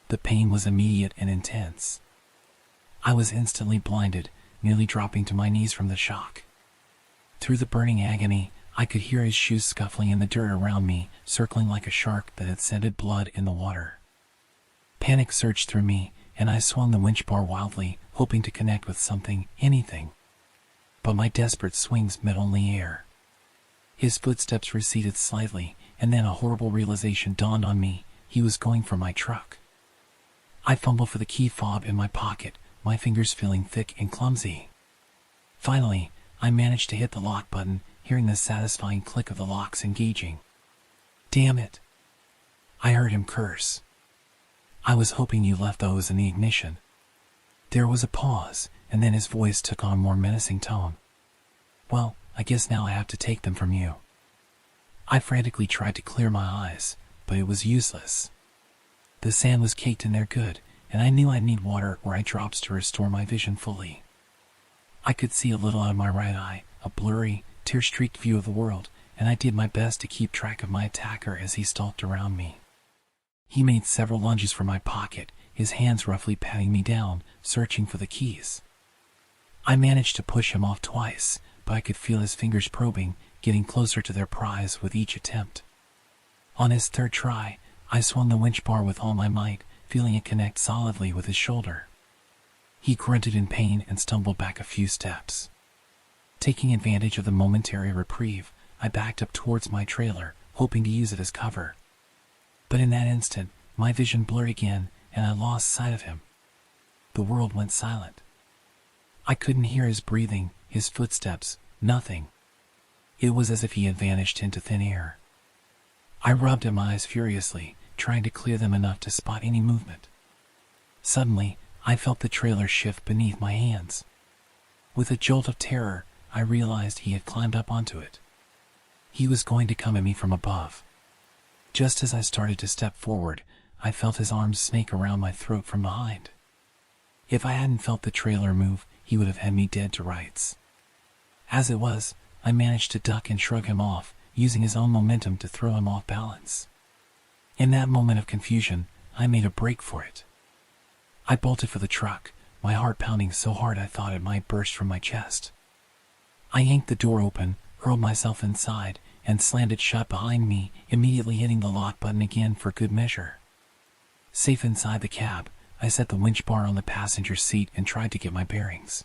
The pain was immediate and intense. I was instantly blinded, nearly dropping to my knees from the shock. Through the burning agony, I could hear his shoes scuffling in the dirt around me, circling like a shark that had scented blood in the water. Panic surged through me, and I swung the winch bar wildly, hoping to connect with something, anything. But my desperate swings met only air. His footsteps receded slightly, and then a horrible realization dawned on me. He was going for my truck. I fumbled for the key fob in my pocket, my fingers feeling thick and clumsy. Finally, I managed to hit the lock button, hearing the satisfying click of the locks engaging. "Damn it!" I heard him curse. "I was hoping you left those in the ignition." There was a pause, and then his voice took on a more menacing tone. "Well, I guess now I have to take them from you." I frantically tried to clear my eyes, but it was useless. The sand was caked in there good, and I knew I'd need water or eye drops to restore my vision fully. I could see a little out of my right eye, a blurry, tear-streaked view of the world, and I did my best to keep track of my attacker as he stalked around me. He made several lunges for my pocket, his hands roughly patting me down, searching for the keys. I managed to push him off twice, but I could feel his fingers probing, getting closer to their prize with each attempt. On his third try, I swung the winch bar with all my might, feeling it connect solidly with his shoulder. He grunted in pain and stumbled back a few steps. Taking advantage of the momentary reprieve, I backed up towards my trailer, hoping to use it as cover. But in that instant, my vision blurred again, and I lost sight of him. The world went silent. I couldn't hear his breathing, his footsteps, nothing. It was as if he had vanished into thin air. I rubbed at my eyes furiously, trying to clear them enough to spot any movement. Suddenly, I felt the trailer shift beneath my hands. With a jolt of terror, I realized he had climbed up onto it. He was going to come at me from above. Just as I started to step forward, I felt his arms snake around my throat from behind. If I hadn't felt the trailer move, he would have had me dead to rights. As it was, I managed to duck and shrug him off, using his own momentum to throw him off balance. In that moment of confusion, I made a break for it. I bolted for the truck, my heart pounding so hard I thought it might burst from my chest. I yanked the door open, hurled myself inside, and slammed it shut behind me, immediately hitting the lock button again for good measure. Safe inside the cab, I set the winch bar on the passenger seat and tried to get my bearings.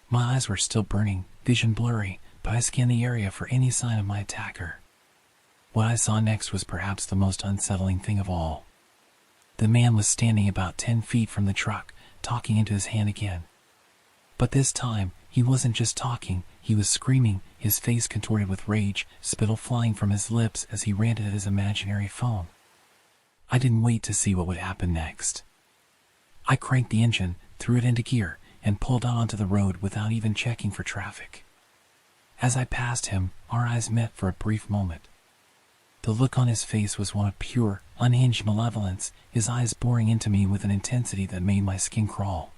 My eyes were still burning, vision blurry, but I scanned the area for any sign of my attacker. What I saw next was perhaps the most unsettling thing of all. The man was standing about 10 feet from the truck, talking into his hand again. But this time, he wasn't just talking, he was screaming, his face contorted with rage, spittle flying from his lips as he ranted at his imaginary phone. I didn't wait to see what would happen next. I cranked the engine, threw it into gear, and pulled out onto the road without even checking for traffic. As I passed him, our eyes met for a brief moment. The look on his face was one of pure, unhinged malevolence, his eyes boring into me with an intensity that made my skin crawl.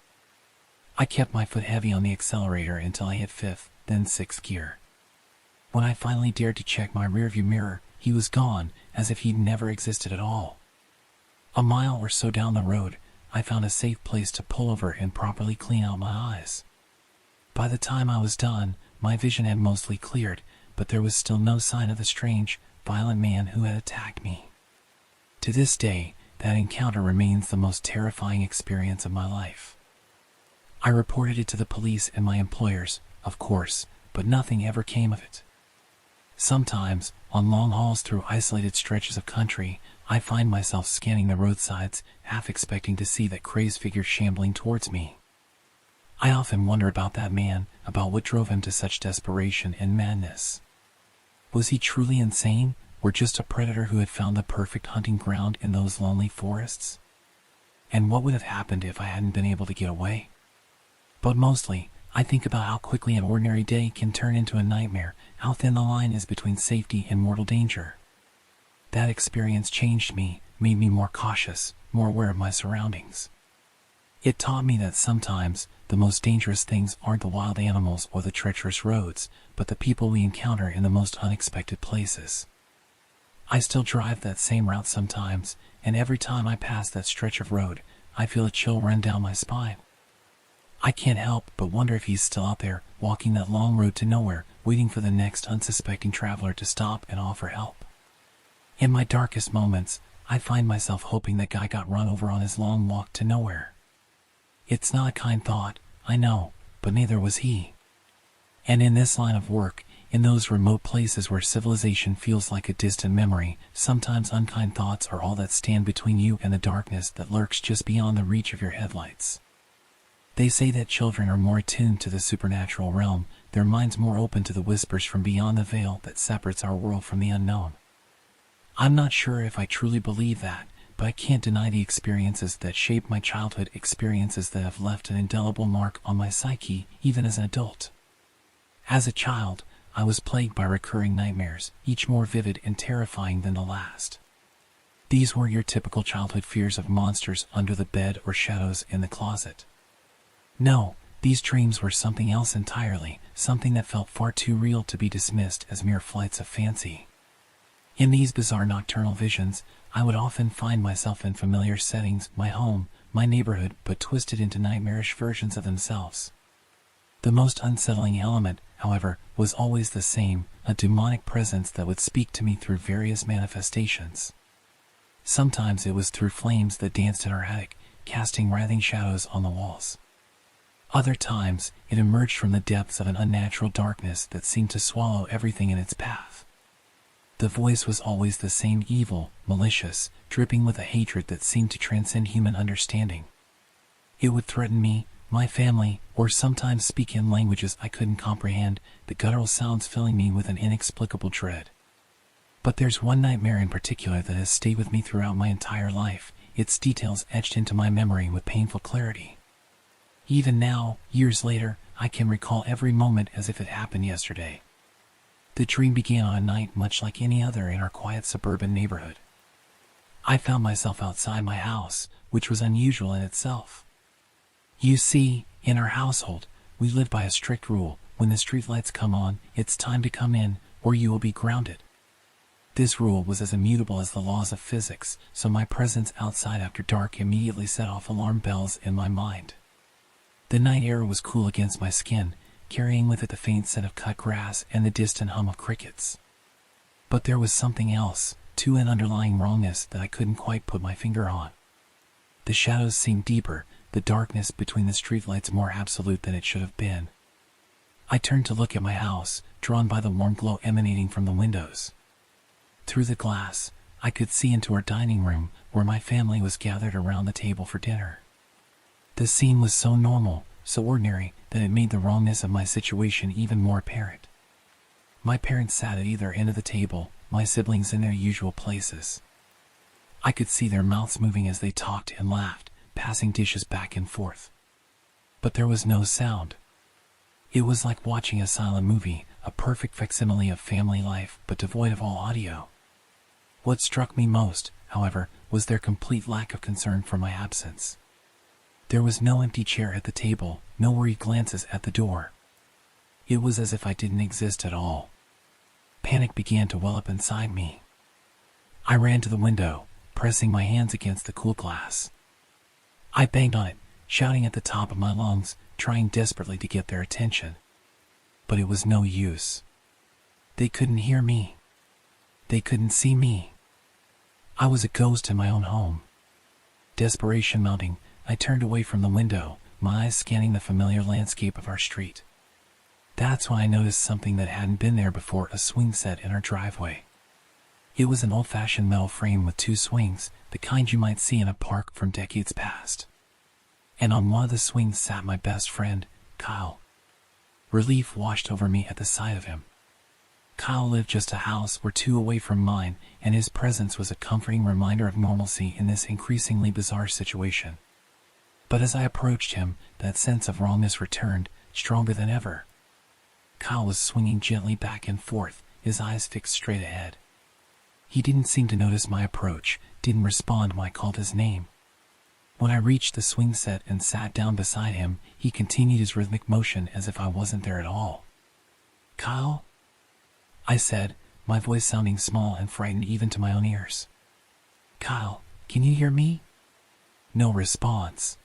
I kept my foot heavy on the accelerator until I hit 5th, then 6th gear. When I finally dared to check my rearview mirror, he was gone, as if he'd never existed at all. A mile or so down the road, I found a safe place to pull over and properly clean out my eyes. By the time I was done, my vision had mostly cleared, but there was still no sign of the strange, violent man who had attacked me. To this day, that encounter remains the most terrifying experience of my life. I reported it to the police and my employers, of course, but nothing ever came of it. Sometimes, on long hauls through isolated stretches of country, I find myself scanning the roadsides, half expecting to see that crazed figure shambling towards me. I often wonder about that man, about what drove him to such desperation and madness. Was he truly insane, or just a predator who had found the perfect hunting ground in those lonely forests? And what would have happened if I hadn't been able to get away? But mostly, I think about how quickly an ordinary day can turn into a nightmare, how thin the line is between safety and mortal danger. That experience changed me, made me more cautious, more aware of my surroundings. It taught me that sometimes the most dangerous things aren't the wild animals or the treacherous roads, but the people we encounter in the most unexpected places. I still drive that same route sometimes, and every time I pass that stretch of road, I feel a chill run down my spine. I can't help but wonder if he's still out there, walking that long road to nowhere, waiting for the next unsuspecting traveler to stop and offer help. In my darkest moments, I find myself hoping that guy got run over on his long walk to nowhere. It's not a kind thought, I know, but neither was he. And in this line of work, in those remote places where civilization feels like a distant memory, sometimes unkind thoughts are all that stand between you and the darkness that lurks just beyond the reach of your headlights. They say that children are more attuned to the supernatural realm, their minds more open to the whispers from beyond the veil that separates our world from the unknown. I'm not sure if I truly believe that, but I can't deny the experiences that shaped my childhood, experiences that have left an indelible mark on my psyche, even as an adult. As a child, I was plagued by recurring nightmares, each more vivid and terrifying than the last. These were your typical childhood fears of monsters under the bed or shadows in the closet. No, these dreams were something else entirely, something that felt far too real to be dismissed as mere flights of fancy. In these bizarre nocturnal visions, I would often find myself in familiar settings, my home, my neighborhood, but twisted into nightmarish versions of themselves. The most unsettling element, however, was always the same, a demonic presence that would speak to me through various manifestations. Sometimes it was through flames that danced in our attic, casting writhing shadows on the walls. Other times, it emerged from the depths of an unnatural darkness that seemed to swallow everything in its path. The voice was always the same, evil, malicious, dripping with a hatred that seemed to transcend human understanding. It would threaten me, my family, or sometimes speak in languages I couldn't comprehend, the guttural sounds filling me with an inexplicable dread. But there's one nightmare in particular that has stayed with me throughout my entire life, its details etched into my memory with painful clarity. Even now, years later, I can recall every moment as if it happened yesterday. The dream began on a night much like any other in our quiet suburban neighborhood. I found myself outside my house, which was unusual in itself. You see, in our household, we live by a strict rule: when the streetlights come on, it's time to come in, or you will be grounded. This rule was as immutable as the laws of physics, so my presence outside after dark immediately set off alarm bells in my mind. The night air was cool against my skin, carrying with it the faint scent of cut grass and the distant hum of crickets. But there was something else, too, an underlying wrongness that I couldn't quite put my finger on. The shadows seemed deeper, the darkness between the streetlights more absolute than it should have been. I turned to look at my house, drawn by the warm glow emanating from the windows. Through the glass, I could see into our dining room, where my family was gathered around the table for dinner. The scene was so normal, so ordinary, that it made the wrongness of my situation even more apparent. My parents sat at either end of the table, my siblings in their usual places. I could see their mouths moving as they talked and laughed, passing dishes back and forth. But there was no sound. It was like watching a silent movie, a perfect facsimile of family life, but devoid of all audio. What struck me most, however, was their complete lack of concern for my absence. There was no empty chair at the table, no worried glances at the door. It was as if I didn't exist at all. Panic began to well up inside me. I ran to the window, pressing my hands against the cool glass. I banged on it, shouting at the top of my lungs, trying desperately to get their attention. But it was no use. They couldn't hear me. They couldn't see me. I was a ghost in my own home. Desperation mounting, I turned away from the window, my eyes scanning the familiar landscape of our street. That's when I noticed something that hadn't been there before: a swing set in our driveway. It was an old-fashioned metal frame with two swings, the kind you might see in a park from decades past. And on one of the swings sat my best friend, Kyle. Relief washed over me at the sight of him. Kyle lived just a house or two away from mine, and his presence was a comforting reminder of normalcy in this increasingly bizarre situation. But as I approached him, that sense of wrongness returned, stronger than ever. Kyle was swinging gently back and forth, his eyes fixed straight ahead. He didn't seem to notice my approach, didn't respond when I called his name. When I reached the swing set and sat down beside him, he continued his rhythmic motion as if I wasn't there at all. "Kyle?" I said, my voice sounding small and frightened even to my own ears. "Kyle, can you hear me?" No response.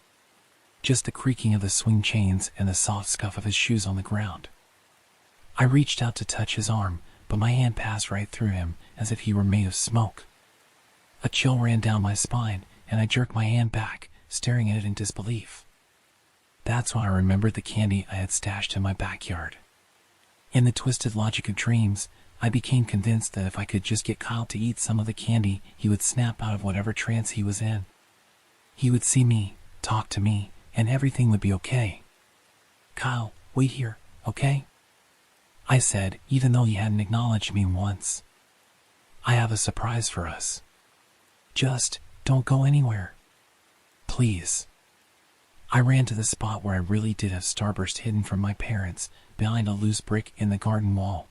Just the creaking of the swing chains and the soft scuff of his shoes on the ground. I reached out to touch his arm, but my hand passed right through him as if he were made of smoke. A chill ran down my spine, and I jerked my hand back, staring at it in disbelief. That's when I remembered the candy I had stashed in my backyard. In the twisted logic of dreams, I became convinced that if I could just get Kyle to eat some of the candy, he would snap out of whatever trance he was in. He would see me, talk to me, and everything would be okay. "Kyle, wait here, okay?" I said, even though he hadn't acknowledged me once. "I have a surprise for us. Just don't go anywhere. Please." I ran to the spot where I really did have Starburst hidden from my parents, behind a loose brick in the garden wall.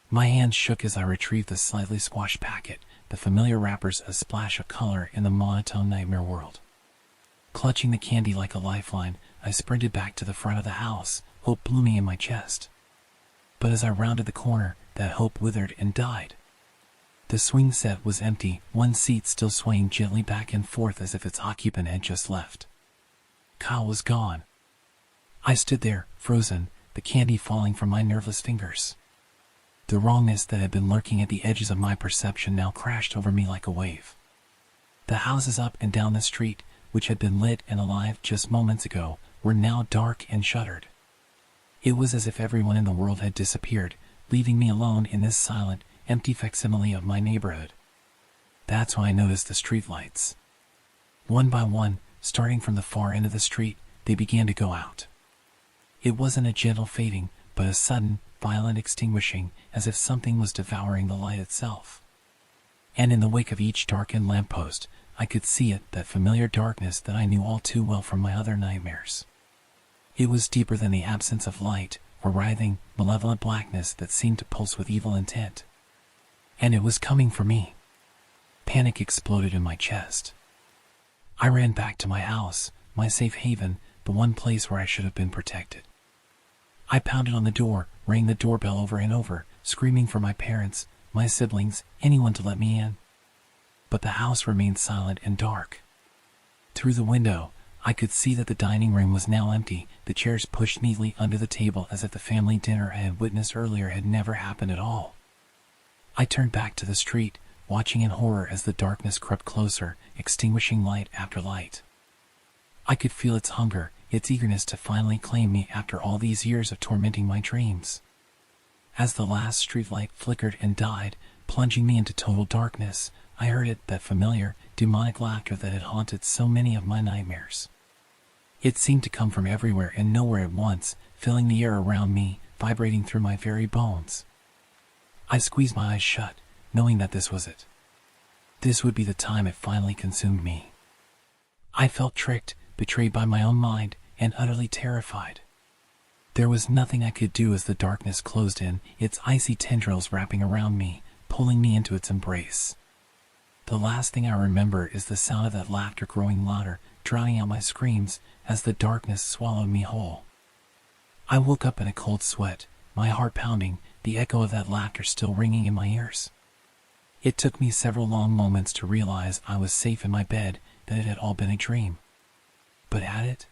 My hands shook as I retrieved the slightly squashed packet, the familiar wrappers a splash of color in the monotone nightmare world. Clutching the candy like a lifeline, I sprinted back to the front of the house, hope blooming in my chest. But as I rounded the corner, that hope withered and died. The swing set was empty, one seat still swaying gently back and forth as if its occupant had just left. Kyle was gone. I stood there, frozen, the candy falling from my nerveless fingers. The wrongness that had been lurking at the edges of my perception now crashed over me like a wave. The houses up and down the street, which had been lit and alive just moments ago, were now dark and shuttered. It was as if everyone in the world had disappeared, leaving me alone in this silent, empty facsimile of my neighborhood. That's when I noticed the streetlights. One by one, starting from the far end of the street, they began to go out. It wasn't a gentle fading, but a sudden, violent extinguishing, as if something was devouring the light itself. And in the wake of each darkened lamppost, I could see it, that familiar darkness that I knew all too well from my other nightmares. It was deeper than the absence of light, or writhing, malevolent blackness that seemed to pulse with evil intent. And it was coming for me. Panic exploded in my chest. I ran back to my house, my safe haven, the one place where I should have been protected. I pounded on the door, rang the doorbell over and over, screaming for my parents, my siblings, anyone to let me in. But the house remained silent and dark. Through the window, I could see that the dining room was now empty, the chairs pushed neatly under the table as if the family dinner I had witnessed earlier had never happened at all. I turned back to the street, watching in horror as the darkness crept closer, extinguishing light after light. I could feel its hunger, its eagerness to finally claim me after all these years of tormenting my dreams. As the last streetlight flickered and died, plunging me into total darkness, I heard it, that familiar, demonic laughter that had haunted so many of my nightmares. It seemed to come from everywhere and nowhere at once, filling the air around me, vibrating through my very bones. I squeezed my eyes shut, knowing that this was it. This would be the time it finally consumed me. I felt tricked, betrayed by my own mind, and utterly terrified. There was nothing I could do as the darkness closed in, its icy tendrils wrapping around me, pulling me into its embrace. The last thing I remember is the sound of that laughter growing louder, drowning out my screams as the darkness swallowed me whole. I woke up in a cold sweat, my heart pounding, the echo of that laughter still ringing in my ears. It took me several long moments to realize I was safe in my bed, that it had all been a dream. But had it?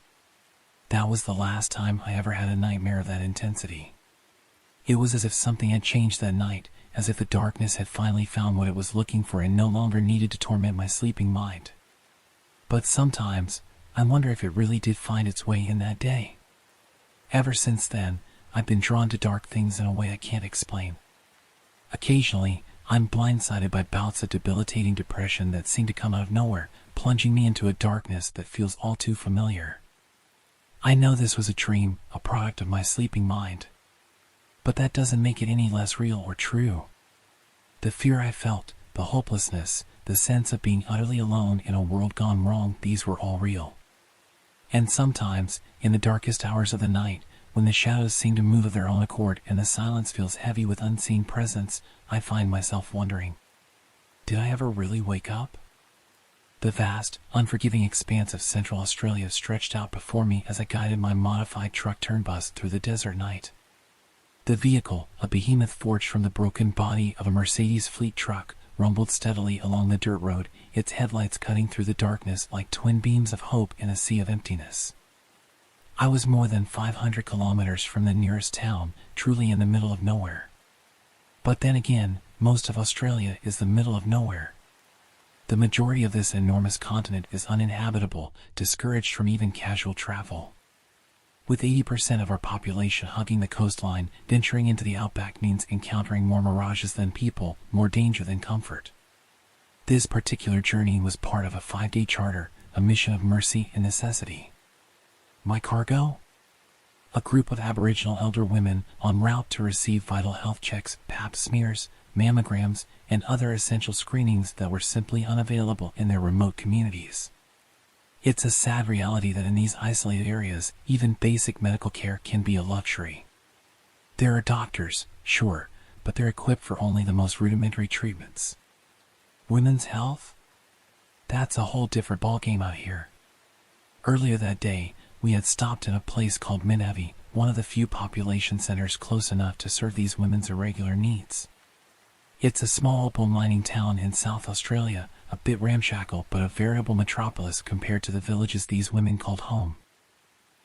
That was the last time I ever had a nightmare of that intensity. It was as if something had changed that night, as if the darkness had finally found what it was looking for and no longer needed to torment my sleeping mind. But sometimes, I wonder if it really did find its way in that day. Ever since then, I've been drawn to dark things in a way I can't explain. Occasionally, I'm blindsided by bouts of debilitating depression that seem to come out of nowhere, plunging me into a darkness that feels all too familiar. I know this was a dream, a product of my sleeping mind. But that doesn't make it any less real or true. The fear I felt, the hopelessness, the sense of being utterly alone in a world gone wrong, these were all real. And sometimes, in the darkest hours of the night, when the shadows seem to move of their own accord and the silence feels heavy with unseen presence, I find myself wondering, did I ever really wake up? The vast, unforgiving expanse of Central Australia stretched out before me as I guided my modified truck turn bus through the desert night. The vehicle, a behemoth forged from the broken body of a Mercedes fleet truck, rumbled steadily along the dirt road, its headlights cutting through the darkness like twin beams of hope in a sea of emptiness. I was more than 500 kilometers from the nearest town, truly in the middle of nowhere. But then again, most of Australia is the middle of nowhere. The majority of this enormous continent is uninhabitable, discouraged from even casual travel. With 80% of our population hugging the coastline, venturing into the outback means encountering more mirages than people, more danger than comfort. This particular journey was part of a 5-day charter, a mission of mercy and necessity. My cargo? A group of Aboriginal elder women en route to receive vital health checks, pap smears, mammograms, and other essential screenings that were simply unavailable in their remote communities. It's a sad reality that in these isolated areas, even basic medical care can be a luxury. There are doctors, sure, but they're equipped for only the most rudimentary treatments. Women's health? That's a whole different ballgame out here. Earlier that day, we had stopped in a place called Menevi, one of the few population centers close enough to serve these women's irregular needs. It's a small opal mining town in South Australia, a bit ramshackle but a veritable metropolis compared to the villages these women called home.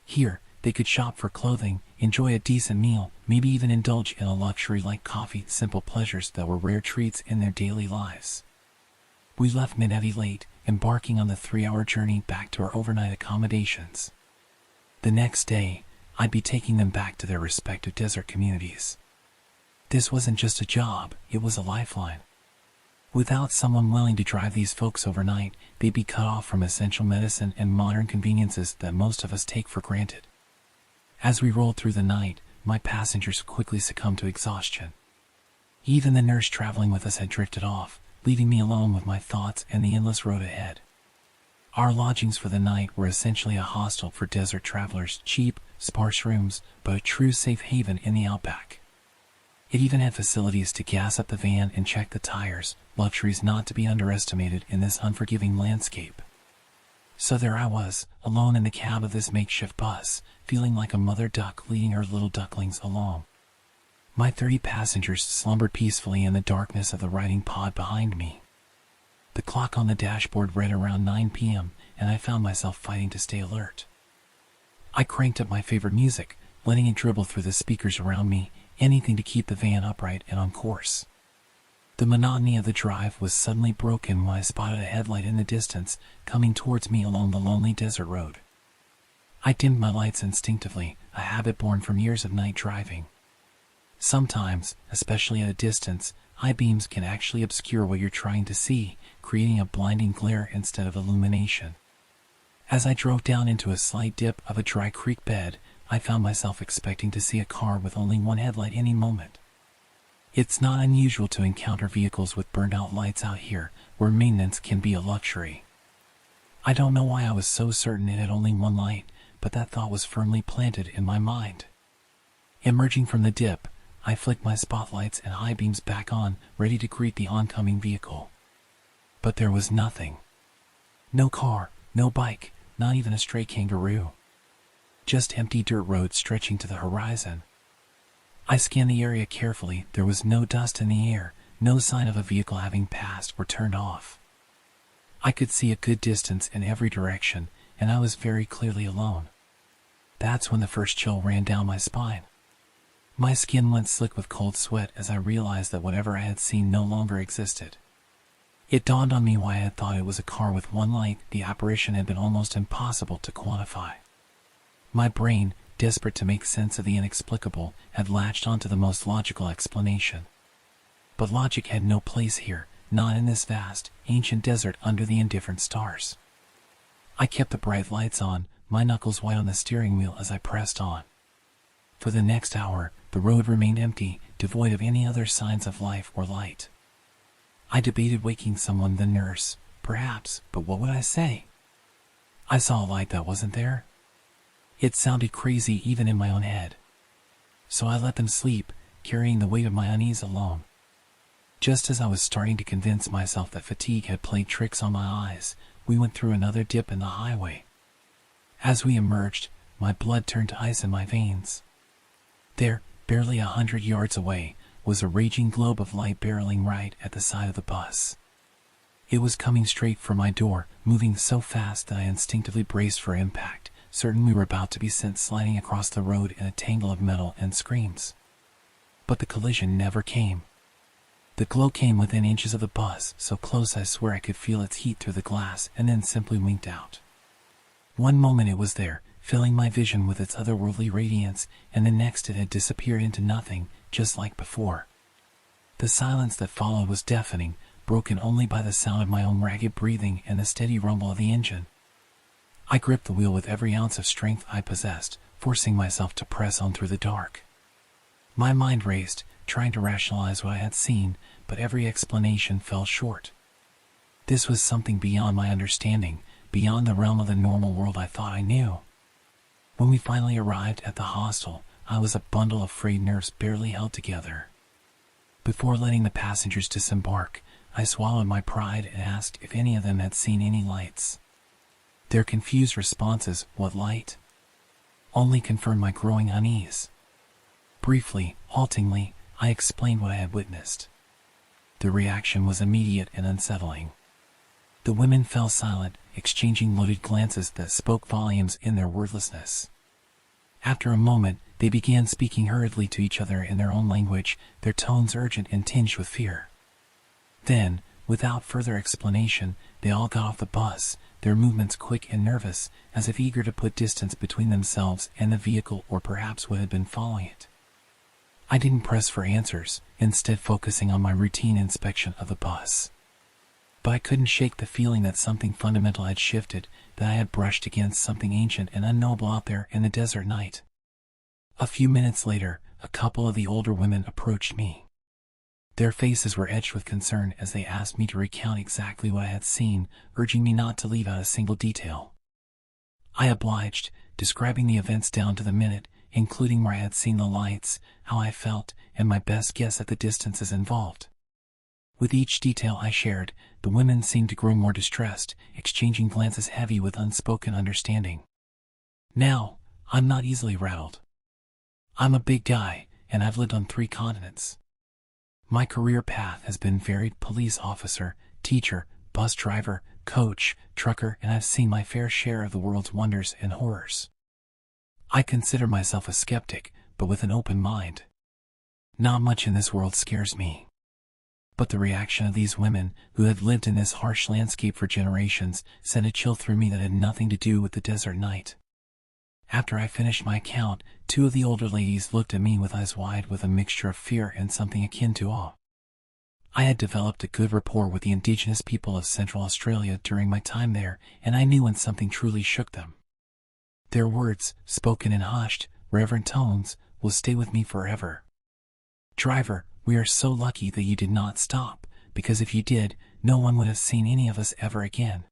Here, they could shop for clothing, enjoy a decent meal, maybe even indulge in a luxury like coffee, simple pleasures that were rare treats in their daily lives. We left Menevi late, embarking on the 3-hour journey back to our overnight accommodations. The next day, I'd be taking them back to their respective desert communities. This wasn't just a job, it was a lifeline. Without someone willing to drive these folks overnight, they'd be cut off from essential medicine and modern conveniences that most of us take for granted. As we rolled through the night, my passengers quickly succumbed to exhaustion. Even the nurse traveling with us had drifted off, leaving me alone with my thoughts and the endless road ahead. Our lodgings for the night were essentially a hostel for desert travelers, cheap, sparse rooms, but a true safe haven in the outback. It even had facilities to gas up the van and check the tires, luxuries not to be underestimated in this unforgiving landscape. So there I was, alone in the cab of this makeshift bus, feeling like a mother duck leading her little ducklings along. My 30 passengers slumbered peacefully in the darkness of the riding pod behind me. The clock on the dashboard read around 9 p.m., and I found myself fighting to stay alert. I cranked up my favorite music, letting it dribble through the speakers around me, anything to keep the van upright and on course. The monotony of the drive was suddenly broken when I spotted a headlight in the distance, coming towards me along the lonely desert road. I dimmed my lights instinctively, a habit born from years of night driving. Sometimes, especially at a distance, high beams can actually obscure what you're trying to see, creating a blinding glare instead of illumination. As I drove down into a slight dip of a dry creek bed, I found myself expecting to see a car with only one headlight any moment. It's not unusual to encounter vehicles with burned-out lights out here, where maintenance can be a luxury. I don't know why I was so certain it had only one light, but that thought was firmly planted in my mind. Emerging from the dip, I flicked my spotlights and high beams back on, ready to greet the oncoming vehicle. But there was nothing. No car, no bike, not even a stray kangaroo. Just empty dirt roads stretching to the horizon. I scanned the area carefully. There was no dust in the air, no sign of a vehicle having passed or turned off. I could see a good distance in every direction, and I was very clearly alone. That's when the first chill ran down my spine. My skin went slick with cold sweat as I realized that whatever I had seen no longer existed. It dawned on me why I had thought it was a car with one light. The apparition had been almost impossible to quantify. My brain, desperate to make sense of the inexplicable, had latched onto the most logical explanation. But logic had no place here, not in this vast, ancient desert under the indifferent stars. I kept the bright lights on, my knuckles white on the steering wheel as I pressed on. For the next hour, the road remained empty, devoid of any other signs of life or light. I debated waking someone, the nurse, perhaps, but what would I say? I saw a light that wasn't there. It sounded crazy even in my own head. So I let them sleep, carrying the weight of my unease alone. Just as I was starting to convince myself that fatigue had played tricks on my eyes, we went through another dip in the highway. As we emerged, my blood turned to ice in my veins. There, barely 100 yards away, was a raging globe of light barreling right at the side of the bus. It was coming straight for my door, moving so fast that I instinctively braced for impact, certain we were about to be sent sliding across the road in a tangle of metal and screams. But the collision never came. The glow came within inches of the bus, so close I swear I could feel its heat through the glass, and then simply winked out. One moment it was there, filling my vision with its otherworldly radiance, and the next it had disappeared into nothing, just like before. The silence that followed was deafening, broken only by the sound of my own ragged breathing and the steady rumble of the engine. I gripped the wheel with every ounce of strength I possessed, forcing myself to press on through the dark. My mind raced, trying to rationalize what I had seen, but every explanation fell short. This was something beyond my understanding, beyond the realm of the normal world I thought I knew. When we finally arrived at the hostel, I was a bundle of frayed nerves barely held together. Before letting the passengers disembark, I swallowed my pride and asked if any of them had seen any lights. Their confused responses, "What light?" only confirmed my growing unease. Briefly, haltingly, I explained what I had witnessed. The reaction was immediate and unsettling. The women fell silent, exchanging loaded glances that spoke volumes in their wordlessness. After a moment, they began speaking hurriedly to each other in their own language, their tones urgent and tinged with fear. Then, without further explanation, they all got off the bus, their movements quick and nervous, as if eager to put distance between themselves and the vehicle or perhaps what had been following it. I didn't press for answers, instead focusing on my routine inspection of the bus. But I couldn't shake the feeling that something fundamental had shifted, that I had brushed against something ancient and unknowable out there in the desert night. A few minutes later, a couple of the older women approached me. Their faces were etched with concern as they asked me to recount exactly what I had seen, urging me not to leave out a single detail. I obliged, describing the events down to the minute, including where I had seen the lights, how I felt, and my best guess at the distances involved. With each detail I shared, the women seemed to grow more distressed, exchanging glances heavy with unspoken understanding. Now, I'm not easily rattled. I'm a big guy, and I've lived on 3 continents. My career path has been varied: police officer, teacher, bus driver, coach, trucker, and I've seen my fair share of the world's wonders and horrors. I consider myself a skeptic, but with an open mind. Not much in this world scares me. But the reaction of these women, who had lived in this harsh landscape for generations, sent a chill through me that had nothing to do with the desert night. After I finished my account, 2 of the older ladies looked at me with eyes wide with a mixture of fear and something akin to awe. I had developed a good rapport with the indigenous people of Central Australia during my time there, and I knew when something truly shook them. Their words, spoken in hushed, reverent tones, will stay with me forever. "Driver, we are so lucky that you did not stop, because if you did, no one would have seen any of us ever again.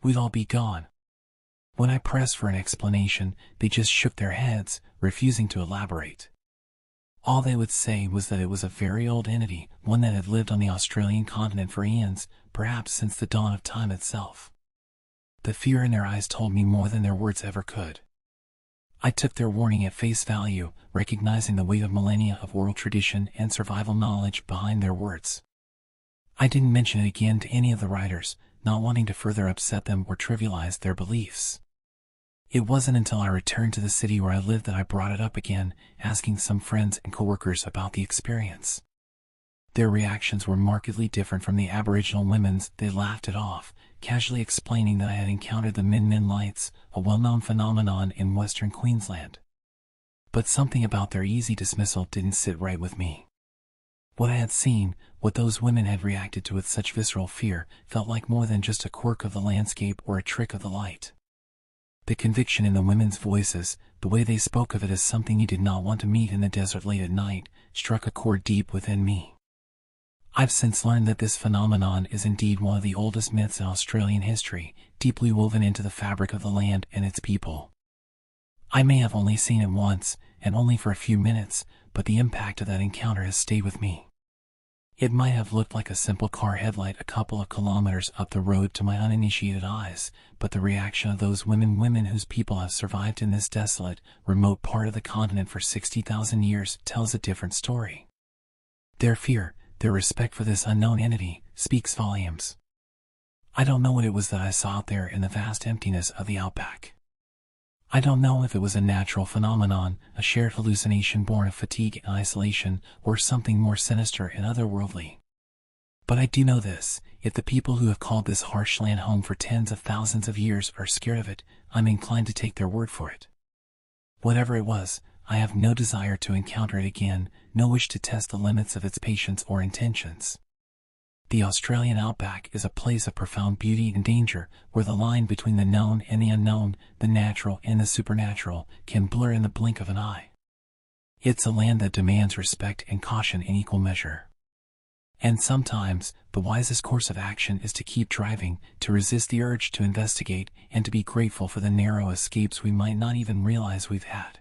We'd all be gone." When I pressed for an explanation, they just shook their heads, refusing to elaborate. All they would say was that it was a very old entity, one that had lived on the Australian continent for eons, perhaps since the dawn of time itself. The fear in their eyes told me more than their words ever could. I took their warning at face value, recognizing the weight of millennia of oral tradition and survival knowledge behind their words. I didn't mention it again to any of the riders, not wanting to further upset them or trivialize their beliefs. It wasn't until I returned to the city where I lived that I brought it up again, asking some friends and coworkers about the experience. Their reactions were markedly different from the Aboriginal women's. They laughed it off, casually explaining that I had encountered the Min lights, a well-known phenomenon in Western Queensland. But something about their easy dismissal didn't sit right with me. What I had seen, what those women had reacted to with such visceral fear, felt like more than just a quirk of the landscape or a trick of the light. The conviction in the women's voices, the way they spoke of it as something you did not want to meet in the desert late at night, struck a chord deep within me. I've since learned that this phenomenon is indeed one of the oldest myths in Australian history, deeply woven into the fabric of the land and its people. I may have only seen it once, and only for a few minutes, but the impact of that encounter has stayed with me. It might have looked like a simple car headlight a couple of kilometers up the road to my uninitiated eyes, but the reaction of those women whose people have survived in this desolate, remote part of the continent for 60,000 years tells a different story. Their fear, their respect for this unknown entity, speaks volumes. I don't know what it was that I saw out there in the vast emptiness of the outback. I don't know if it was a natural phenomenon, a shared hallucination born of fatigue and isolation, or something more sinister and otherworldly. But I do know this: if the people who have called this harsh land home for tens of thousands of years are scared of it, I'm inclined to take their word for it. Whatever it was, I have no desire to encounter it again, no wish to test the limits of its patience or intentions. The Australian outback is a place of profound beauty and danger, where the line between the known and the unknown, the natural and the supernatural, can blur in the blink of an eye. It's a land that demands respect and caution in equal measure. And sometimes, the wisest course of action is to keep driving, to resist the urge to investigate, and to be grateful for the narrow escapes we might not even realize we've had.